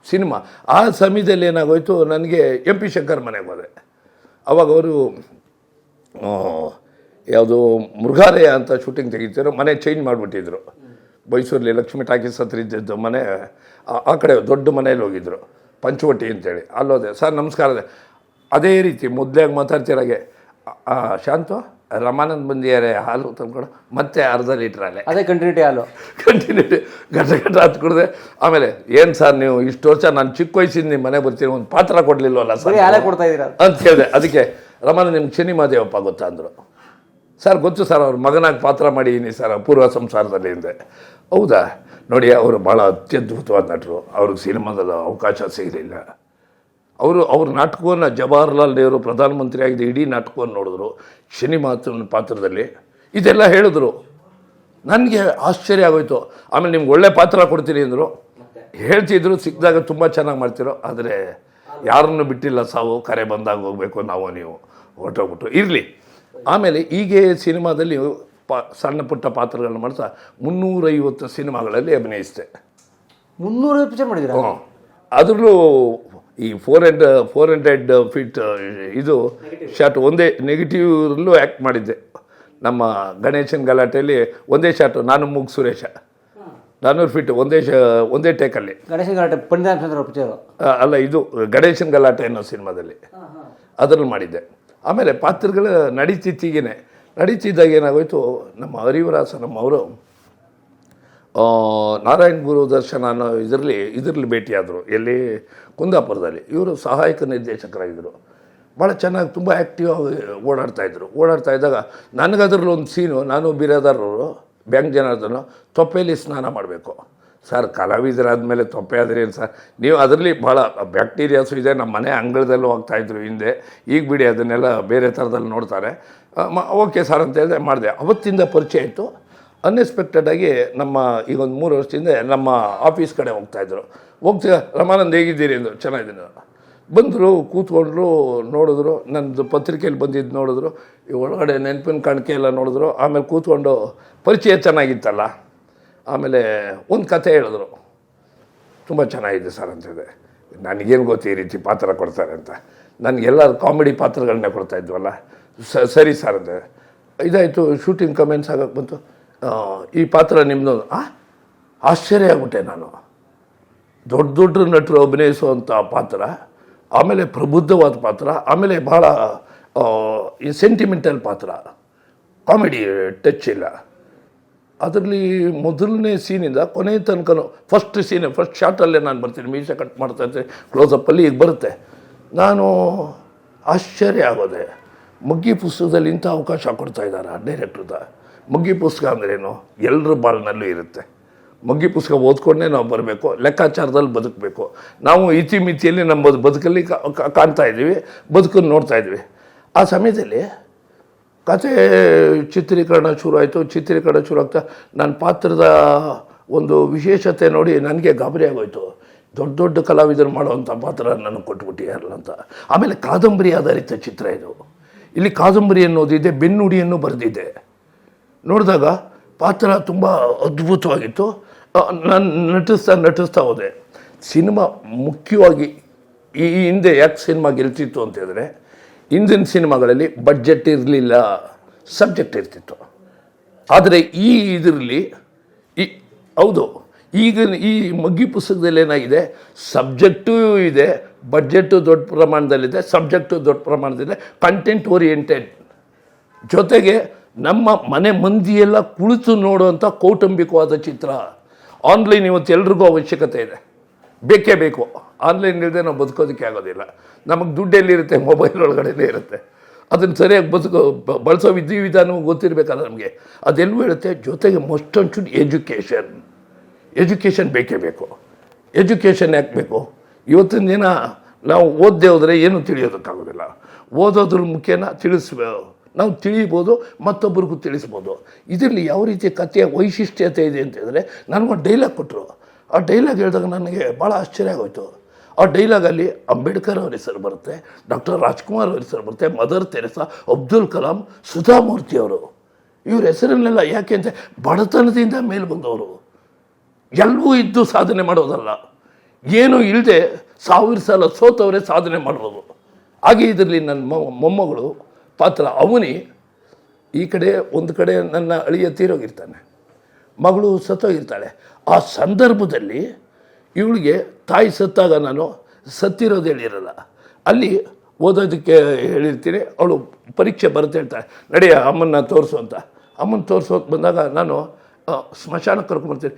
ಸಿನಿಮಾ. ಆ ಸಮಯದಲ್ಲಿ ಏನಾಗೋಯ್ತು, ನನಗೆ ಎಂ ಪಿ ಶಂಕರ್ ಮನೆಗೆ ಹೋದೆ. ಅವಾಗ ಅವರು ಯಾವುದು ಮೃಗಾಲಯ ಅಂತ ಶೂಟಿಂಗ್ ತೆಗಿತಿದ್ರು. ಮನೆ ಚೇಂಜ್ ಮಾಡಿಬಿಟ್ಟಿದ್ರು. ಮೈಸೂರಲ್ಲಿ ಲಕ್ಷ್ಮೀ ಟಾಕೀಸ್ ಹತ್ರ ಇದ್ದಿದ್ದು ಮನೆ, ಆ ಕಡೆ ದೊಡ್ಡ ಮನೇಲಿ ಹೋಗಿದ್ರು, ಪಂಚವಟಿ ಅಂತೇಳಿ. ಅಲ್ಲೋದೆ. ಸರ್ ನಮಸ್ಕಾರ. ಅದೇ ರೀತಿ ಮೊದಲಾಗಿ ಮಾತಾಡ್ತಿರಾಗೆ, ಶಾಂತು ರಮಾನಂದ್ ಬಂದಿದ್ದಾರೆ, ಹಾಲು ತಂದ್ಕೊಡು, ಮತ್ತೆ ಅರ್ಧ ಲೀಟ್ರ್ ಹಾಲೆ. ಅದೇ ಕಂಟಿನ್ಯೂಟಿ ಹಾಲು, ಕಂಟಿನ್ಯೂಟಿ ಗಂಟೆ ಹತ್ತು ಕುಡಿದೆ. ಆಮೇಲೆ ಏನು ಸರ್ ನೀವು ಇಷ್ಟು ವರ್ಷ ನಾನು ಚಿಕ್ಕ ವಯಸ್ಸಿಂದ ನಿಮ್ಮ ಮನೆ ಬರ್ತೀನಿ, ಒಂದು ಪಾತ್ರ ಕೊಡಲಿಲ್ವಲ್ಲ ಸರ್ ಹಾಲೆ ಕೊಡ್ತಾ ಇದ್ದೀರಾ ಅಂತ ಕೇಳಿದೆ. ಅದಕ್ಕೆ ರಮಾನಂದ್ ನಿಮ್ಗೆ ಶನಿಮಾದೇವಪ್ಪ ಗೊತ್ತಾ ಅಂದರು. ಸರ್ ಗೊತ್ತು ಸರ್, ಅವ್ರ ಮಗನಾಗಿ ಪಾತ್ರ ಮಾಡಿದ್ದೀನಿ ಸರ್ ಪೂರ್ವ ಸಂಸಾರದಲ್ಲಿ ಹಿಂದೆ. ಹೌದಾ, ನೋಡಿ ಅವರು ಭಾಳ ಅತ್ಯದ್ಭುತವಾದ ನಟರು. ಅವ್ರಿಗೆ ಸಿನಿಮಾದ ಅವಕಾಶ ಸಿಗಲಿಲ್ಲ. ಅವ್ರ ನಾಟಕವನ್ನು ಜವಾಹರ್ಲಾಲ್ ನೆಹರು ಪ್ರಧಾನಮಂತ್ರಿ ಆಗಿದ್ದ ಇಡೀ ನಾಟಕವನ್ನು ನೋಡಿದ್ರು, ಶನಿ ಮಾತನ ಪಾತ್ರದಲ್ಲಿ ಇದೆಲ್ಲ ಹೇಳಿದ್ರು. ನನಗೆ ಆಶ್ಚರ್ಯ ಆಗೋಯ್ತು. ಆಮೇಲೆ ನಿಮ್ಗೆ ಒಳ್ಳೆ ಪಾತ್ರ ಕೊಡ್ತೀನಿ ಅಂದರು. ಹೇಳ್ತಿದ್ರು, ಸಿಕ್ಕಿದಾಗ ತುಂಬ ಚೆನ್ನಾಗಿ ಮಾಡ್ತಿರೋ, ಆದರೆ ಯಾರನ್ನು ಬಿಟ್ಟಿಲ್ಲ ಸಾವು, ಕರೆ ಬಂದಾಗ ಹೋಗಬೇಕು ನಾವು ನೀವು ಹೊರಟೋಗ್ಬಿಟ್ಟು ಇರಲಿ. ಆಮೇಲೆ ಹೀಗೆ ಸಿನಿಮಾದಲ್ಲಿ ಸಣ್ಣ ಪುಟ್ಟ ಪಾತ್ರಗಳನ್ನ ಮಾಡ್ತಾ 350 ಸಿನಿಮಾಗಳಲ್ಲಿ ಅಭಿನಯಿಸಿದೆ. 350 ಪಿಕ್ಚರ್ ಮಾಡಿದ್ದೀರಾ? ಹ್ಞೂ. ಅದರಲ್ಲೂ ಈ 400 ಫೀಟ್ ಇದು ಶಾಟ್ ಒಂದೇ ನೆಗೆಟಿವ್ರಲ್ಲೂ ಆ್ಯಕ್ಟ್ ಮಾಡಿದ್ದೆ. ನಮ್ಮ ಗಣೇಶನ ಗಲಾಟೆಯಲ್ಲಿ ಒಂದೇ ಶಾಟು, ನಾನು ಮೂಗ್ ಸುರೇಶ 400 ಫೀಟ್ ಒಂದೇ ಟೇಕಲ್ಲಿ. ಗಣೇಶನ ಗಲಾಟೆ ಪಂಡಿತಾಂಶ ಪಿಕ್ಚರು ಅಲ್ಲ, ಇದು ಗಣೇಶನ ಗಲಾಟೆ ಅನ್ನೋ ಸಿನಿಮಾದಲ್ಲಿ ಅದರಲ್ಲಿ ಮಾಡಿದ್ದೆ. ಆಮೇಲೆ ಪಾತ್ರಗಳು ನಡೀತಿದ್ದಾಗ ಏನಾಗೋಯ್ತು, ನಮ್ಮ ಹರಿವರಾಸನಮ್ಮವರು ನಾರಾಯಣ ಗುರು ದರ್ಶನ ಅನ್ನೋ ಇದರಲ್ಲಿ ಭೇಟಿಯಾದರು. ಎಲ್ಲಿ? ಕುಂದಾಪುರದಲ್ಲಿ. ಇವರು ಸಹಾಯಕ ನಿರ್ದೇಶಕರಾಗಿದ್ದರು. ಭಾಳ ಚೆನ್ನಾಗಿ ತುಂಬ ಆ್ಯಕ್ಟಿವ್ ಆಗಿ ಓಡಾಡ್ತಾ ಇದ್ದಾಗ ನನಗದ್ರಲ್ಲಿ ಒಂದು ಸೀನು, ನಾನು ಬಿರಾದಾರವರು ಬ್ಯಾಂಕ್ ಜನಾರ್ದನ ತೊಪ್ಪೆಯಲ್ಲಿ ಸ್ನಾನ ಮಾಡಬೇಕು. ಸರ್ ಕಲಾವಿದರಾದಮೇಲೆ ತೊಪ್ಪೆ ಆದರೆ ಏನು ಸರ್, ನೀವು ಅದರಲ್ಲಿ ಭಾಳ ಬ್ಯಾಕ್ಟೀರಿಯಾಸು ಇದೆ. ನಮ್ಮ ಮನೆ ಅಂಗಳದಲ್ಲೂ ಹೋಗ್ತಾಯಿದ್ರು ಹಿಂದೆ, ಈಗ ಬಿಡಿ ಅದನ್ನೆಲ್ಲ ಬೇರೆ ಥರದಲ್ಲಿ ನೋಡ್ತಾರೆ. ಓಕೆ ಸರ್ ಅಂತ ಹೇಳಿದೆ, ಮಾಡಿದೆ. ಅವತ್ತಿಂದ ಪರಿಚಯ ಆಯಿತು. ಅನ್ಎಕ್ಸ್ಪೆಕ್ಟೆಡಾಗಿ ನಮ್ಮ ಈಗ ಒಂದು 3 ವರ್ಷದಿಂದ ನಮ್ಮ ಆಫೀಸ್ ಕಡೆ ಹೋಗ್ತಾಯಿದ್ರು. ರಮಾನಂದ್ ಹೇಗಿದ್ದೀರಿ ಅಂದರು. ಚೆನ್ನಾಗಿದ್ದೀನಿ. ಬಂದರು, ಕೂತ್ಕೊಂಡ್ರು, ನೋಡಿದ್ರು, ನನ್ನದು ಪತ್ರಿಕೆಯಲ್ಲಿ ಬಂದಿದ್ದು ನೋಡಿದ್ರು, ಈ ಒಳಗಡೆ ನೆನಪಿನ ಕಾಣಿಕೆ ಎಲ್ಲ ನೋಡಿದ್ರು. ಆಮೇಲೆ ಕೂತ್ಕೊಂಡು ಪರಿಚಯ ಚೆನ್ನಾಗಿತ್ತಲ್ಲ. ಆಮೇಲೆ ಒಂದು ಕಥೆ ಹೇಳಿದ್ರು, ತುಂಬ ಚೆನ್ನಾಗಿದೆ ಸರ್ ಅಂತಿದೆ. ನನಗೇನು ಗೊತ್ತು ಈ ರೀತಿ ಪಾತ್ರ ಕೊಡ್ತಾರೆ ಅಂತ. ನನಗೆಲ್ಲ ಕಾಮಿಡಿ ಪಾತ್ರಗಳನ್ನೇ ಕೊಡ್ತಾಯಿದ್ವಲ್ಲ. ಸರಿ ಸರ್ ಅಂತೆ. ಇದಾಯಿತು. ಶೂಟಿಂಗ್ ಕಮೆಂಟ್ಸ್ ಆಗೋಕ್ಕೆ ಬಂತು. ಈ ಪಾತ್ರ ನಿಮ್ಮದು. ಆಶ್ಚರ್ಯ ಆಗ್ಬಿಟ್ಟೆ ನಾನು. ದೊಡ್ಡ ನಟರು ಅಭಿನಯಿಸುವಂಥ ಪಾತ್ರ, ಆಮೇಲೆ ಪ್ರಬುದ್ಧವಾದ ಪಾತ್ರ, ಆಮೇಲೆ ಭಾಳ ಈ ಸೆಂಟಿಮೆಂಟಲ್ ಪಾತ್ರ, ಕಾಮಿಡಿ ಟಚ್ ಇಲ್ಲ. ಅದರಲ್ಲಿ ಮೊದಲನೇ ಸೀನಿಂದ ಕೊನೆಯ ತನಕನೂ ಫಸ್ಟ್ ಶಾರ್ಟಲ್ಲೇ ನಾನು ಬರ್ತೀನಿ, ಮೀಸೆ ಕಟ್ ಮಾಡ್ತಾ ಇರ್ತೀನಿ, ಕ್ಲೋಸಪ್ಪಲ್ಲಿ ಈಗ ಬರುತ್ತೆ. ನಾನು ಆಶ್ಚರ್ಯ ಆಗೋದೆ. ಮಗ್ಗಿ ಪುಸ್ತಕದಲ್ಲಿ ಇಂಥ ಅವಕಾಶ ಕೊಡ್ತಾ ಇದ್ದಾರೆ ಡೈರೆಕ್ಟ್ರದ. ಮಗ್ಗಿ ಪುಸ್ತಕ ಅಂದ್ರೇನು? ಎಲ್ಲರ ಬಾಳ್ನಲ್ಲೂ ಇರುತ್ತೆ. ಮಗ್ಗಿ ಪುಸ್ತಕ ಓದ್ಕೊಂಡೇ ನಾವು ಬರಬೇಕು, ಲೆಕ್ಕಾಚಾರದಲ್ಲಿ ಬದುಕಬೇಕು. ನಾವು ಇತಿಮಿತಿಯಲ್ಲಿ ನಮ್ಮ ಬದುಕಲ್ಲಿ ಕಾಣ್ತಾ ಇದ್ದೀವಿ, ಬದುಕನ್ನು ನೋಡ್ತಾ ಇದ್ವಿ. ಆ ಸಮಯದಲ್ಲಿ ಕತೆ ಚಿತ್ರೀಕರಣ ಶುರು ಆಯಿತು. ಶುರು ಆಗ್ತಾ ನನ್ನ ಪಾತ್ರದ ಒಂದು ವಿಶೇಷತೆ ನೋಡಿ ನನಗೆ ಗಾಬರಿ ಆಗೋಯ್ತು. ದೊಡ್ಡ ದೊಡ್ಡ ಕಲಾವಿದರು ಮಾಡುವಂಥ ಪಾತ್ರ ನನಗೆ ಕೊಟ್ಬಿಟ್ಟಿಯಾರಲ್ಲ ಅಂತ. ಆಮೇಲೆ ಕಾದಂಬರಿ ಆಧಾರಿತ ಚಿತ್ರ ಇದು. ಇಲ್ಲಿ ಕಾದಂಬರಿ ಅನ್ನೋದಿದೆ, ಬೆನ್ನುಡಿಯನ್ನು ಬರೆದಿದೆ. ನೋಡಿದಾಗ ಪಾತ್ರ ತುಂಬ ಅದ್ಭುತವಾಗಿತ್ತು. ನಾನು ನಟಿಸ್ತಾ ಹೋದೆ. ಸಿನಿಮಾ ಮುಖ್ಯವಾಗಿ ಈ ಹಿಂದೆ ಯಾಕೆ ಸಿನಿಮಾ ಗೆಲ್ತಿತ್ತು ಅಂತಂದರೆ, ಹಿಂದಿನ ಸಿನಿಮಾಗಳಲ್ಲಿ ಬಡ್ಜೆಟ್ ಇರಲಿಲ್ಲ, ಸಬ್ಜೆಕ್ಟ್ ಇರ್ತಿತ್ತು. ಆದರೆ ಈ ಇದರಲ್ಲಿ ಹೌದು, ಈಗ ಈ ಮಗ್ಗಿ ಪುಸ್ತಕದಲ್ಲಿ ಏನಾಗಿದೆ, ಸಬ್ಜೆಕ್ಟೂ ಇದೆ, ಬಡ್ಜೆಟು ದೊಡ್ಡ ಪ್ರಮಾಣದಲ್ಲಿದೆ, ಸಬ್ಜೆಕ್ಟು ದೊಡ್ಡ ಪ್ರಮಾಣದಲ್ಲಿದೆ, ಕಂಟೆಂಟ್ ಓರಿಯೆಂಟೆಡ್, ಜೊತೆಗೆ ನಮ್ಮ ಮನೆ ಮಂದಿಯೆಲ್ಲ ಕುಳಿತು ನೋಡುವಂಥ ಕೌಟುಂಬಿಕವಾದ ಚಿತ್ರ. ಆನ್ಲೈನ್ ಇವತ್ತು ಎಲ್ರಿಗೂ ಅವಶ್ಯಕತೆ ಇದೆ, ಬೇಕೇ ಬೇಕು. ಆನ್ಲೈನ್ ಇಲ್ಲದೆ ನಾವು ಬದುಕೋದಕ್ಕೆ ಆಗೋದಿಲ್ಲ. ನಮಗೆ ದುಡ್ಡೆಲ್ಲಿರುತ್ತೆ, ಮೊಬೈಲ್ ಒಳಗಡೆನೇ ಇರುತ್ತೆ. ಅದನ್ನು ಸರಿಯಾಗಿ ಬಳಸೋ ವಿಧಾನವೂ ಗೊತ್ತಿರಬೇಕಲ್ಲ ನಮಗೆ. ಅದೆಲ್ಲವೂ ಹೇಳುತ್ತೆ. ಜೊತೆಗೆ ಮಸ್ಟ್ ಆ್ಯಂಡ್ ಶುಡ್ ಎಜುಕೇಷನ್ ಬೇಕೇ ಬೇಕು. ಎಜುಕೇಷನ್ ಯಾಕೆ ಬೇಕು? ಇವತ್ತಿನ ದಿನ ನಾವು ಓದದೆ ಹೋದರೆ ಏನೂ ತಿಳಿಯೋದಕ್ಕಾಗೋದಿಲ್ಲ. ಓದೋದ್ರ ಮುಖ್ಯನ ನಾವು ತಿಳಿಬೋದು, ಮತ್ತೊಬ್ಬರಿಗೂ ತಿಳಿಸ್ಬೋದು. ಇದರಲ್ಲಿ ಯಾವ ರೀತಿ ಕಥೆಯ ವೈಶಿಷ್ಟ್ಯತೆ ಇದೆ ಅಂತಂದರೆ, ನನಗೊಂದು ಡೈಲಾಗ್ ಕೊಟ್ಟರು. ಆ ಡೈಲಾಗ್ ಹೇಳಿದಾಗ ನನಗೆ ಭಾಳ ಆಶ್ಚರ್ಯ ಆಗೋಯ್ತು. ಆ ಡೈಲಾಗಲ್ಲಿ ಅಂಬೇಡ್ಕರ್ ಅವ್ರ ಹೆಸರು ಬರುತ್ತೆ, ಡಾಕ್ಟರ್ ರಾಜ್ಕುಮಾರ್ ಅವ್ರ ಹೆಸರು ಬರುತ್ತೆ, ಮದರ್ ತೆರೆಸಾ, ಅಬ್ದುಲ್ ಕಲಾಂ, ಸುಧಾಮೂರ್ತಿ ಅವರು. ಇವ್ರ ಹೆಸರನ್ನೆಲ್ಲ ಯಾಕೆ ಅಂತ, ಬಡತನದಿಂದ ಮೇಲೆ ಬಂದವರು, ಎಲ್ಲವೂ ಇದ್ದು ಸಾಧನೆ ಮಾಡೋದಲ್ಲ, ಏನೂ ಇಲ್ಲದೆ 1000 ಸಲ ಸೋತವರೇ ಸಾಧನೆ ಮಾಡೋದು. ಹಾಗೆ ಇದರಲ್ಲಿ ನನ್ನ ಮೊಮ್ಮಗಳು ಪಾತ್ರ ಅವನಿ. ಈ ಕಡೆ ಒಂದು ಕಡೆ ನನ್ನ ಅಳಿಯ ತೀರೋಗಿರ್ತಾನೆ, ಮಗಳು ಸತ್ತೋಗಿರ್ತಾಳೆ. ಆ ಸಂದರ್ಭದಲ್ಲಿ ಇವಳಿಗೆ ತಾಯಿ ಸತ್ತಾಗ ನಾನು ಸತ್ತಿರೋದು ಹೇಳಿರಲ್ಲ, ಅಲ್ಲಿ ಓದೋದಕ್ಕೆ ಹೇಳಿರ್ತೀನಿ. ಅವಳು ಪರೀಕ್ಷೆ ಬರುತ್ತೆ ಹೇಳ್ತಾಳೆ, ನಡೆಯ ಅಮ್ಮನ್ನ ತೋರಿಸು ಅಂತ. ಅಮ್ಮನ ತೋರಿಸೋಕೆ ಬಂದಾಗ ನಾನು ಸ್ಮಶಾನಕ್ಕೆ ಕರ್ಕೊಂಡ್ಬರ್ತೀನಿ.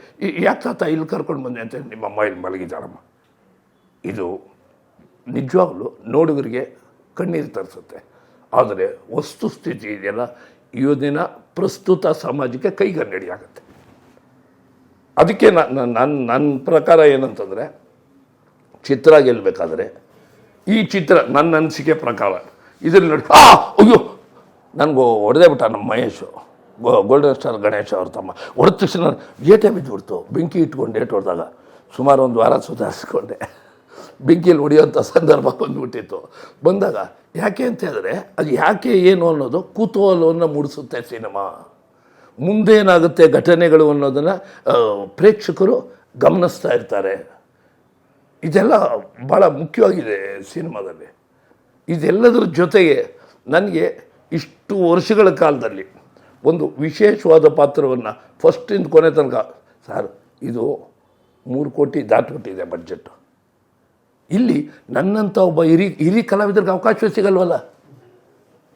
ಯಾಕೆ ತಾತ ಇಲ್ಲಿ ಕರ್ಕೊಂಡು ಬಂದೆ ಅಂತ, ನಿಮ್ಮ ಅಮ್ಮ ಇಲ್ಲಿ ಮಲಗಿದ್ದಾಳಮ್ಮ. ಇದು ನಿಜವಾಗ್ಲೂ ನೋಡುಗರಿಗೆ ಕಣ್ಣೀರು ತರಿಸುತ್ತೆ. ಆದರೆ ವಸ್ತುಸ್ಥಿತಿ ಇದೆಯಲ್ಲ, ಇವತ್ತಿನ ಪ್ರಸ್ತುತ ಸಮಾಜಕ್ಕೆ ಕೈಗನ್ನಡಿ ಆಗುತ್ತೆ. ಅದಕ್ಕೆ ನನ್ನ ಪ್ರಕಾರ ಏನಂತಂದರೆ, ಚಿತ್ರ ಗೆಲ್ಲಬೇಕಾದ್ರೆ ಈ ಚಿತ್ರ ನನ್ನ ಅನಿಸಿಕೆ ಪ್ರಕಾರ ಇದರಲ್ಲಿ ನೋಡಿ, ಅಯ್ಯೋ ನನಗೂ ಹೊಡೆದೇ ಬಿಟ್ಟ ನಮ್ಮ ಮಹೇಶು, ಗೋಲ್ಡನ್ ಸ್ಟಾರ್ ಗಣೇಶ ಅವ್ರ ತಮ್ಮ. ಹೊಡೆದ ತಕ್ಷಣ ಏಟೇ ಬಿದ್ದುಬಿಡ್ತು. ಬೆಂಕಿ ಇಟ್ಕೊಂಡು ಏಟು ಹೊಡೆದಾಗ ಸುಮಾರು 1 ವಾರ ಸುಧಾರಿಸ್ಕೊಂಡೆ. ಬೆಂಕಿಯಲ್ಲಿ ಹೊಡೆಯುವಂಥ ಸಂದರ್ಭ ಬಂದುಬಿಟ್ಟಿತ್ತು. ಬಂದಾಗ ಯಾಕೆ ಅಂತ ಹೇಳಿದ್ರೆ, ಅದು ಯಾಕೆ ಏನು ಅನ್ನೋದು ಕುತೂಹಲವನ್ನು ಮೂಡಿಸುತ್ತೆ ಸಿನಿಮಾ. ಮುಂದೇನಾಗುತ್ತೆ ಘಟನೆಗಳು ಅನ್ನೋದನ್ನು ಪ್ರೇಕ್ಷಕರು ಗಮನಿಸ್ತಾ ಇರ್ತಾರೆ. ಇದೆಲ್ಲ ಭಾಳ ಮುಖ್ಯವಾಗಿದೆ ಸಿನಿಮಾದಲ್ಲಿ. ಇದೆಲ್ಲದರ ಜೊತೆಗೆ ನನಗೆ ಇಷ್ಟು ವರ್ಷಗಳ ಕಾಲದಲ್ಲಿ ಒಂದು ವಿಶೇಷವಾದ ಪಾತ್ರವನ್ನು ಫಸ್ಟಿಂದ ಕೊನೆ ತನಕ, ಸರ್ ಇದು 3 ಕೋಟಿ ದಾಟ್ಬಿಟ್ಟಿದೆ ಬಡ್ಜೆಟ್ಟು. ಇಲ್ಲಿ ನನ್ನಂಥ ಒಬ್ಬ ಹಿರಿ ಕಲಾವಿದರಿಗೆ ಅವಕಾಶ ಸಿಗಲ್ವಲ್ಲ.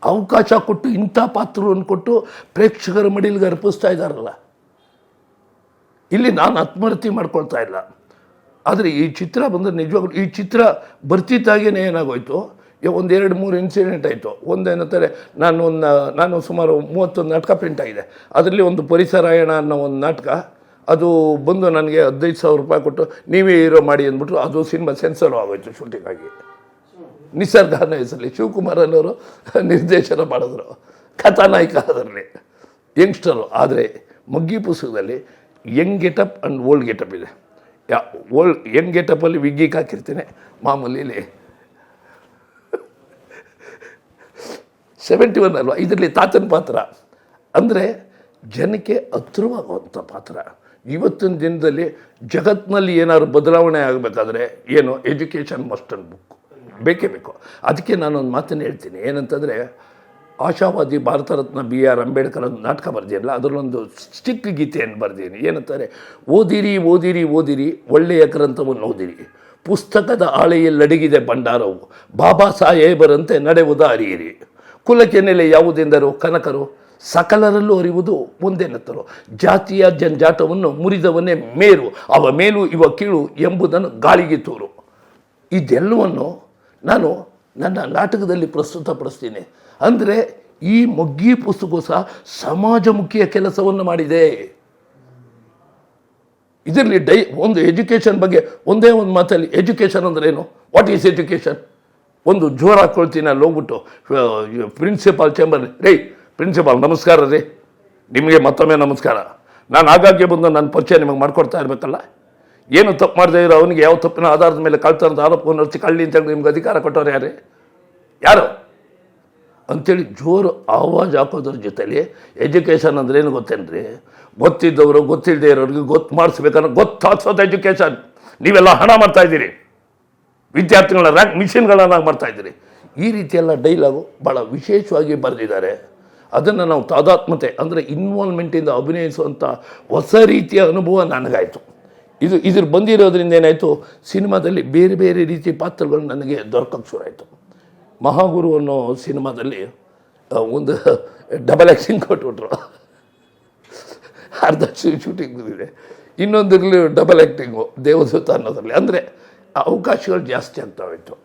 ಅವಕಾಶ ಕೊಟ್ಟು ಇಂಥ ಪಾತ್ರವನ್ನು ಕೊಟ್ಟು ಪ್ರೇಕ್ಷಕರ ಮಡಿಲಿಗೆ ಅರ್ಪಿಸ್ತಾ ಇದ್ದಾರಲ್ಲ. ಇಲ್ಲಿ ನಾನು ಆತ್ಮಹತ್ಯೆ ಮಾಡ್ಕೊಳ್ತಾ ಇಲ್ಲ. ಆದರೆ ಈ ಚಿತ್ರ ಬಂದರೆ ನಿಜವಾಗ್ಲೂ ಈ ಚಿತ್ರ ಬರ್ತಿದ್ದಾಗೇ ಏನಾಗೋಯ್ತು, 1-2-3 ಇನ್ಸಿಡೆಂಟ್ ಆಯಿತು. ಒಂದೇನಂತಾರೆ, ನಾನು ಸುಮಾರು 31 ನಾಟಕ ಪ್ರಿಂಟ್ ಆಗಿದೆ. ಅದರಲ್ಲಿ ಒಂದು ಪರಿಸರಾಯಣ ಅನ್ನೋ ಒಂದು ನಾಟಕ, ಅದು ಬಂದು ನನಗೆ 15,000 ರೂಪಾಯಿ ಕೊಟ್ಟು ನೀವೇ ಹೀರೋ ಮಾಡಿ ಅಂದ್ಬಿಟ್ರು. ಅದು ಸಿನಿಮಾ ಸೆನ್ಸರ್ ಆಗೋಯ್ತು ಶೂಟಿಂಗಾಗಿ. ನಿಸರ್ಗ ಅನ್ನೋ ಹೆಸರಲ್ಲಿ ಶಿವಕುಮಾರ್ ಅನ್ನೋರು ನಿರ್ದೇಶನ ಮಾಡಿದ್ರು, ಕಥಾನಾಯಕ ಅದರಲ್ಲಿ ಯಂಗ್ಸ್ಟರು. ಆದರೆ ಮಗ್ಗಿ ಪುಸ್ತಕದಲ್ಲಿ Young getup and old getup ಇದೆ. ಯಂಗ್ ಗೆಟಪ್ಪಲ್ಲಿ ವಿಗ್ಗಿಗೆ ಹಾಕಿರ್ತೀನಿ, ಮಾಮೂಲಿಲಿ 71 ಅಲ್ವಾ. ಇದರಲ್ಲಿ ತಾತನ ಪಾತ್ರ ಅಂದರೆ ಜನಕ್ಕೆ ಹತ್ತಿರವಾಗುವಂಥ ಪಾತ್ರ. ಇವತ್ತಿನ ದಿನದಲ್ಲಿ ಜಗತ್ತಿನಲ್ಲಿ ಏನಾದ್ರು ಬದಲಾವಣೆ ಆಗಬೇಕಾದ್ರೆ ಏನು, ಎಜುಕೇಷನ್ ಮಸ್ಟ್ ಅಂಡ್ ಬುಕ್ ಬೇಕೇ ಬೇಕು. ಅದಕ್ಕೆ ನಾನೊಂದು ಮಾತನ್ನು ಹೇಳ್ತೀನಿ, ಏನಂತಂದರೆ, ಆಶಾವಾದಿ ಭಾರತ ರತ್ನ BR ಅಂಬೇಡ್ಕರ್ ಒಂದು ನಾಟಕ ಬರೆದಿರಲ್ಲ, ಅದರಲ್ಲೊಂದು ಸ್ಟಿಕ್ ಗೀತೆಯನ್ನು ಬರೆದೀನಿ. ಏನಂತಾರೆ, ಓದಿರಿ ಓದಿರಿ ಓದಿರಿ ಒಳ್ಳೆಯ ಗ್ರಂಥವನ್ನು ಓದಿರಿ, ಪುಸ್ತಕದ ಹಾಳೆಯಲ್ಲಡಗಿದೆ ಭಂಡಾರವು, ಬಾಬಾ ಸಾಹೇಬರಂತೆ ನಡೆಯುವುದು ಅರಿಯಿರಿ, ಕುಲಕ್ಕೆ ನೆಲೆ ಯಾವುದೆಂದರೂ ಕನಕರು, ಸಕಲರಲ್ಲೂ ಅರಿಯುವುದು ಒಂದೇನತ್ತರು, ಜಾತಿಯ ಜಂಜಾಟವನ್ನು ಮುರಿದವನ್ನೇ ಮೇರು, ಅವ ಮೇಲು ಇವ ಕೀಳು ಎಂಬುದನ್ನು ಗಾಳಿಗೆ ತೂರು. ಇದೆಲ್ಲವನ್ನು ನಾನು ನನ್ನ ನಾಟಕದಲ್ಲಿ ಪ್ರಸ್ತುತಪಡಿಸ್ತೀನಿ. ಅಂದರೆ ಈ ಮಗ್ಗಿ ಪುಸ್ತಕವು ಸಹ ಸಮಾಜಮುಖಿಯ ಕೆಲಸವನ್ನು ಮಾಡಿದೆ. ಇದರಲ್ಲಿ ಒಂದು ಎಜುಕೇಷನ್ ಬಗ್ಗೆ ಒಂದೇ ಒಂದು ಮಾತಲ್ಲಿ, ಎಜುಕೇಷನ್ ಅಂದರೆ ಏನು, ವಾಟ್ ಈಸ್ ಎಜುಕೇಷನ್? ಒಂದು ಜೋರು ಹಾಕ್ಕೊಳ್ತೀನಿ, ಅಲ್ಲಿ ಹೋಗ್ಬಿಟ್ಟು ಪ್ರಿನ್ಸಿಪಾಲ್ ಚೇಂಬರ್ಲಿ, ರೇ ಪ್ರಿನ್ಸಿಪಾಲ್ ನಮಸ್ಕಾರ ರೀ, ನಿಮಗೆ ಮತ್ತೊಮ್ಮೆ ನಮಸ್ಕಾರ, ನಾನು ಆಗಾಗ್ಗೆ ಬಂದು ನನ್ನ ಪರಿಚಯ ನಿಮಗೆ ಮಾಡಿಕೊಡ್ತಾ ಇರಬೇಕಲ್ಲ. ಏನು ತಪ್ಪು ಮಾಡದೇ ಇರೋ ಅವನಿಗೆ ಯಾವ ತಪ್ಪಿನ ಆಧಾರದ ಮೇಲೆ ಕಳ್ತನದ ಆರೋಪವನ್ನು ಹೊರಿಸಿ ಕಳ್ಳಿ ಅಂತೇಳಿ ನಿಮ್ಗೆ ಅಧಿಕಾರ ಕೊಟ್ಟವ್ರು ಯಾರು ಅಂಥೇಳಿ ಜೋರು ಆವಾಜ್ ಹಾಕೋದ್ರ ಜೊತೆಲಿ ಎಜುಕೇಷನ್ ಅಂದ್ರೇನು ಗೊತ್ತೇನ್ರಿ? ಗೊತ್ತಿದ್ದವರು ಗೊತ್ತಿಲ್ಲದೆ ಇರೋರಿಗೆ ಗೊತ್ತು ಮಾಡಿಸ್ಬೇಕನ್ನೋ ಗೊತ್ತಾಗ್ಸೋದು ಎಜುಕೇಷನ್. ನೀವೆಲ್ಲ ಹಣ ಮಾಡ್ತಾಯಿದ್ದೀರಿ, ವಿದ್ಯಾರ್ಥಿಗಳನ್ನ ರ್ಯಾಂಕ್ ಮಿಷಿನ್ಗಳನ್ನ ಮಾಡ್ತಾಯಿದ್ದೀರಿ. ಈ ರೀತಿಯೆಲ್ಲ ಡೈಲಾಗು ಭಾಳ ವಿಶೇಷವಾಗಿ ಬರೆದಿದ್ದಾರೆ. ಅದನ್ನು ನಾವು ತಾದಾತ್ಮತೆ ಅಂದರೆ ಇನ್ವಾಲ್ವ್ಮೆಂಟಿಂದ ಅಭಿನಯಿಸುವಂಥ ಹೊಸ ರೀತಿಯ ಅನುಭವ ನನಗಾಯಿತು. ಇದ್ರ ಬಂದಿರೋದ್ರಿಂದ ಏನಾಯಿತು, ಸಿನಿಮಾದಲ್ಲಿ ಬೇರೆ ಬೇರೆ ರೀತಿಯ ಪಾತ್ರಗಳು ನನಗೆ ದೊರಕಕ್ಕೆ ಶುರುವಾಯಿತು. ಮಹಾಗುರು ಅನ್ನೋ ಸಿನಿಮಾದಲ್ಲಿ ಒಂದು ಡಬಲ್ ಆ್ಯಕ್ಟಿಂಗ್ ಕೊಟ್ಬಿಟ್ರು, ಅರ್ಧ ಶೂಟಿಂಗ್ ಬಂದಿದೆ. ಇನ್ನೊಂದರಲ್ಲಿ ಡಬಲ್ ಆ್ಯಕ್ಟಿಂಗು ದೇವದೂತ ಅನ್ನೋದ್ರಲ್ಲಿ. ಅಂದರೆ ಅವಕಾಶಗಳು ಜಾಸ್ತಿ ಆಗ್ತಾ ಹೋಯಿತು.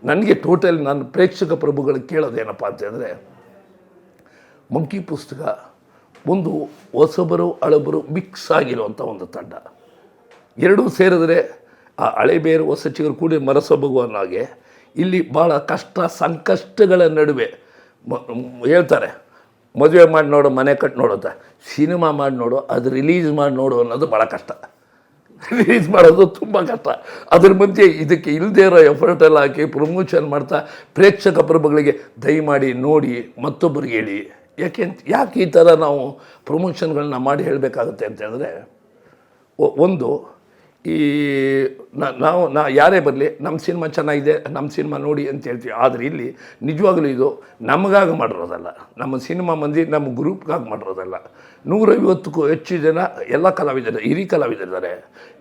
ನನಗೆ ಟೋಟಲ್ ನಾನು ಪ್ರೇಕ್ಷಕ ಪ್ರಭುಗಳಿಗೆ ಕೇಳೋದೇನಪ್ಪ ಅಂತಂದರೆ, ಮಂಕಿ ಪುಸ್ತಕ ಒಂದು ಹೊಸಬರು ಹಳಬರು ಮಿಕ್ಸ್ ಆಗಿರುವಂಥ ಒಂದು ತಂಡ. ಎರಡೂ ಸೇರಿದ್ರೆ ಆ ಹಳೆ ಬೇರು ಹೊಸ ಚಿಗುರು ಕೂಡಿ ಮರಸೊಬಗು ಅನ್ನೋ ಹಾಗೆ ಇಲ್ಲಿ ಭಾಳ ಕಷ್ಟ ಸಂಕಷ್ಟಗಳ ನಡುವೆ ಹೇಳ್ತಾರೆ, ಮದುವೆ ಮಾಡಿ ನೋಡು ಮನೆ ಕಟ್ಟಿ ನೋಡುತ್ತೆ, ಸಿನಿಮಾ ಮಾಡಿ ನೋಡು ಅದು ರಿಲೀಸ್ ಮಾಡಿ ನೋಡು ಅನ್ನೋದು ಭಾಳ ಕಷ್ಟ. ರಿಲೀಸ್ ಮಾಡೋದು ತುಂಬ ಕಷ್ಟ. ಅದ್ರ ಮಧ್ಯೆ ಇದಕ್ಕೆ ಇಲ್ಲದೇ ಇರೋ ಎಫರ್ಟ್ ಎಲ್ಲ ಹಾಕಿ ಪ್ರಮೋಷನ್ ಮಾಡ್ತಾ ಪ್ರೇಕ್ಷಕ ಪ್ರಭುಗಳಿಗೆ ದಯಮಾಡಿ ನೋಡಿ ಮತ್ತೊಬ್ಬರಿಗೆ ಹೇಳಿ. ಯಾಕೆ ಈ ಥರ ನಾವು ಪ್ರಮೋಷನ್ಗಳನ್ನ ಮಾಡಿ ಹೇಳಬೇಕಾಗುತ್ತೆ ಅಂತ ಹೇಳಿದ್ರೆ, ಒಂದು ಈ ನಾವು ಯಾರೇ ಬರಲಿ ನಮ್ಮ ಸಿನಿಮಾ ಚೆನ್ನಾಗಿದೆ, ನಮ್ಮ ಸಿನಿಮಾ ನೋಡಿ ಅಂತ ಹೇಳ್ತೀವಿ. ಆದರೆ ಇಲ್ಲಿ ನಿಜವಾಗಲೂ ಇದು ನಮಗಾಗಿ ಮಾಡಿರೋದಲ್ಲ, ನಮ್ಮ ಸಿನಿಮಾ ಮಂದಿ ನಮ್ಮ ಗ್ರೂಪ್ಗಾಗಿ ಮಾಡಿರೋದಲ್ಲ. 150ಕ್ಕೂ ಹೆಚ್ಚು ಜನ ಎಲ್ಲ ಕಲಾವಿದರು, ಹಿರಿಯ ಕಲಾವಿದರಿದ್ದಾರೆ.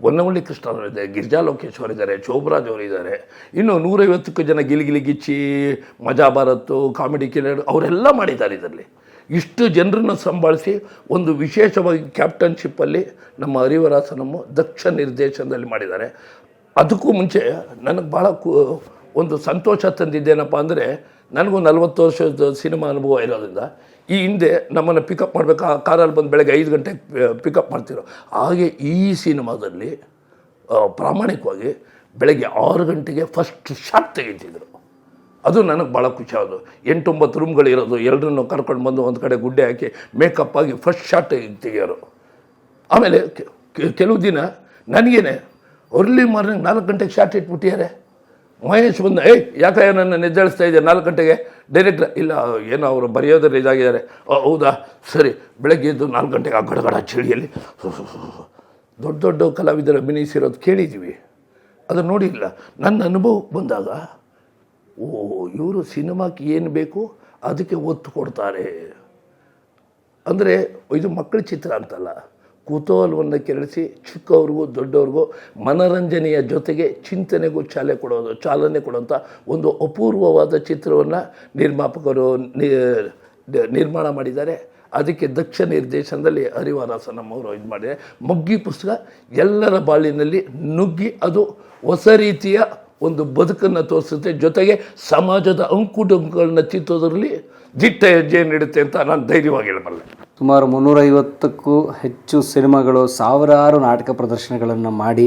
ಹೊನ್ನವಳ್ಳಿ ಕೃಷ್ಣವರಿದ್ದಾರೆ, ಗಿರಿಜಾ ಲೋಕೇಶ್ವರಿದ್ದಾರೆ, ಶೋಭರಾಜ್ ಅವರಿದ್ದಾರೆ. ಇನ್ನು 150ಕ್ಕೂ ಜನ ಗಿಲಿಗಿಲಿ ಗಿಚ್ಚಿ, ಮಜಾ ಭಾರತ್, ಕಾಮಿಡಿ ಕಿಲರ್ ಅವರೆಲ್ಲ ಮಾಡಿದ್ದಾರೆ. ಇದರಲ್ಲಿ ಇಷ್ಟು ಜನರನ್ನು ಸಂಭಾಳಿಸಿ ಒಂದು ವಿಶೇಷವಾಗಿ ಕ್ಯಾಪ್ಟನ್ಶಿಪ್ಪಲ್ಲಿ ನಮ್ಮ ಹರಿವರಾಸನಮ್ಮ ದಕ್ಷ ನಿರ್ದೇಶನದಲ್ಲಿ ಮಾಡಿದ್ದಾರೆ. ಅದಕ್ಕೂ ಮುಂಚೆ ನನಗೆ ಭಾಳ ಒಂದು ಸಂತೋಷ ತಂದಿದ್ದೇನಪ್ಪ ಅಂದರೆ, ನನಗೂ 40 ವರ್ಷದ ಸಿನಿಮಾ ಅನುಭವ ಇರೋದ್ರಿಂದ ಈ ಹಿಂದೆ ನಮ್ಮನ್ನು ಪಿಕಪ್ ಮಾಡಬೇಕು, ಕಾರಲ್ಲಿ ಬಂದು ಬೆಳಗ್ಗೆ 5 ಗಂಟೆಗೆ ಪಿಕಪ್ ಮಾಡ್ತಿರೋ ಹಾಗೆ ಈ ಸಿನಿಮಾದಲ್ಲಿ ಪ್ರಾಮಾಣಿಕವಾಗಿ ಬೆಳಗ್ಗೆ 6 ಗಂಟೆಗೆ ಫಸ್ಟ್ ಶಾಟ್ ತೆಗಿತಿದ್ರು. ಅದು ನನಗೆ ಭಾಳ ಖುಷಿ ಆಗೋದು. 8-9 ರೂಮ್ಗಳಿರೋದು, ಎಲ್ಲರನ್ನೂ ಕರ್ಕೊಂಡು ಬಂದು ಒಂದು ಕಡೆ ಗುಡ್ಡೆ ಹಾಕಿ ಮೇಕಪ್ ಆಗಿ ಫಸ್ಟ್ ಶಾಟ್ ತೆಗಿಯೋರು. ಆಮೇಲೆ ಕೆಲವು ದಿನ ನನಗೇನೆ ಅರ್ಲಿ ಮಾರ್ನಿಂಗ್ 4 ಗಂಟೆಗೆ ಶಾಟ್ ಇಟ್ಬಿಟ್ಟಿದ್ದಾರೆ. ಮಹೇಶ್ ಬಂದು, ಯಾಕೆ ನನ್ನ ಎದ್ದೇಳಿಸ್ತಾ ಇದೆ 4 ಗಂಟೆಗೆ? ಡೈರೆಕ್ಟ್ರ್, ಇಲ್ಲ ಏನೋ ಅವರು ಬರೆಯೋದ್ರಲ್ಲಿ ಇದಾಗಿದ್ದಾರೆ. ಹೌದಾ, ಸರಿ. ಬೆಳಗ್ಗೆ ಎದ್ದು 4 ಗಂಟೆಗೆ ಆ ಗಡಗಡ ಚಳಿಯಲ್ಲಿ ದೊಡ್ಡ ದೊಡ್ಡ ಕಲಾವಿದರು ಅಭಿನಯಿಸಿರೋದು ಕೇಳಿದ್ದೀವಿ, ಅದು ನೋಡಿಲ್ಲ. ನನ್ನ ಅನುಭವಕ್ಕೆ ಬಂದಾಗ ಇವರು ಸಿನಿಮಾಕ್ಕೆ ಏನು ಬೇಕು ಅದಕ್ಕೆ ಒತ್ತು ಕೊಡ್ತಾರೆ. ಅಂದರೆ ಇದು ಮಕ್ಕಳ ಚಿತ್ರ ಅಂತಲ್ಲ, ಕುತೂಹಲವನ್ನು ಕೆರಳಿಸಿ ಚಿಕ್ಕವ್ರಿಗೂ ದೊಡ್ಡವ್ರಿಗೂ ಮನರಂಜನೆಯ ಜೊತೆಗೆ ಚಿಂತನೆಗೂ ಚಾಲನೆ ಕೊಡುವಂಥ ಒಂದು ಅಪೂರ್ವವಾದ ಚಿತ್ರವನ್ನು ನಿರ್ಮಾಪಕರು ನಿರ್ಮಾಣ ಮಾಡಿದ್ದಾರೆ. ಅದಕ್ಕೆ ದಕ್ಷ ನಿರ್ದೇಶನದಲ್ಲಿ ಹರಿವರಾಸನಮ್ಮವರು ಇದು ಮಾಡಿದ್ದಾರೆ. ಮೊಗ್ಗಿ ಪುಸ್ತಕ ಎಲ್ಲರ ಬಾಳಿನಲ್ಲಿ ನುಗ್ಗಿ ಅದು ಹೊಸ ರೀತಿಯ ಒಂದು ಬದುಕನ್ನು ತೋರಿಸುತ್ತೆ, ಜೊತೆಗೆ ಸಮಾಜದ ಅಂಕುಡೊಂಕುಗಳನ್ನ ಚಿತ್ತೋದ್ರಲ್ಲಿ ದಿಟ್ಟ ಹೆಜ್ಜೆ ನೀಡುತ್ತೆ ಅಂತ ನಾನು ಧೈರ್ಯವಾಗಿ ಹೇಳಬಲ್ಲೆ. ಸುಮಾರು 350ಕ್ಕೂ ಹೆಚ್ಚು ಸಿನಿಮಾಗಳು, ಸಾವಿರಾರು ನಾಟಕ ಪ್ರದರ್ಶನಗಳನ್ನು ಮಾಡಿ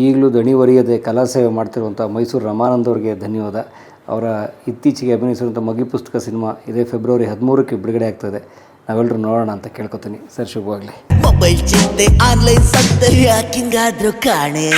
ಈಗಲೂ ದಣಿವರಿಯದೆ ಕಲಾ ಸೇವೆ ಮಾಡ್ತಿರುವಂಥ ಮೈಸೂರು ರಮಾನಂದ್ ಅವರಿಗೆ ಧನ್ಯವಾದ. ಅವರ ಇತ್ತೀಚೆಗೆ ಅಭಿನಯಿಸಿರುವಂಥ ಮೊಗ್ಗಿ ಪುಸ್ತಕ ಸಿನಿಮಾ ಇದೇ ಫೆಬ್ರವರಿ 13ಕ್ಕೆ ಬಿಡುಗಡೆ ಆಗ್ತದೆ. ನಾವೆಲ್ಲರೂ ನೋಡೋಣ ಅಂತ ಕೇಳ್ಕೊತೀನಿ. ಸರ್, ಶುಭವಾಗಲಿ. ಮೊಬೈಲ್ ಚಿಂತೆ ಆನ್ಲೈನ್ ಸಂತೆ ಯಾಕಿಂಗಾದ್ರೂ ಕಾಣೆ.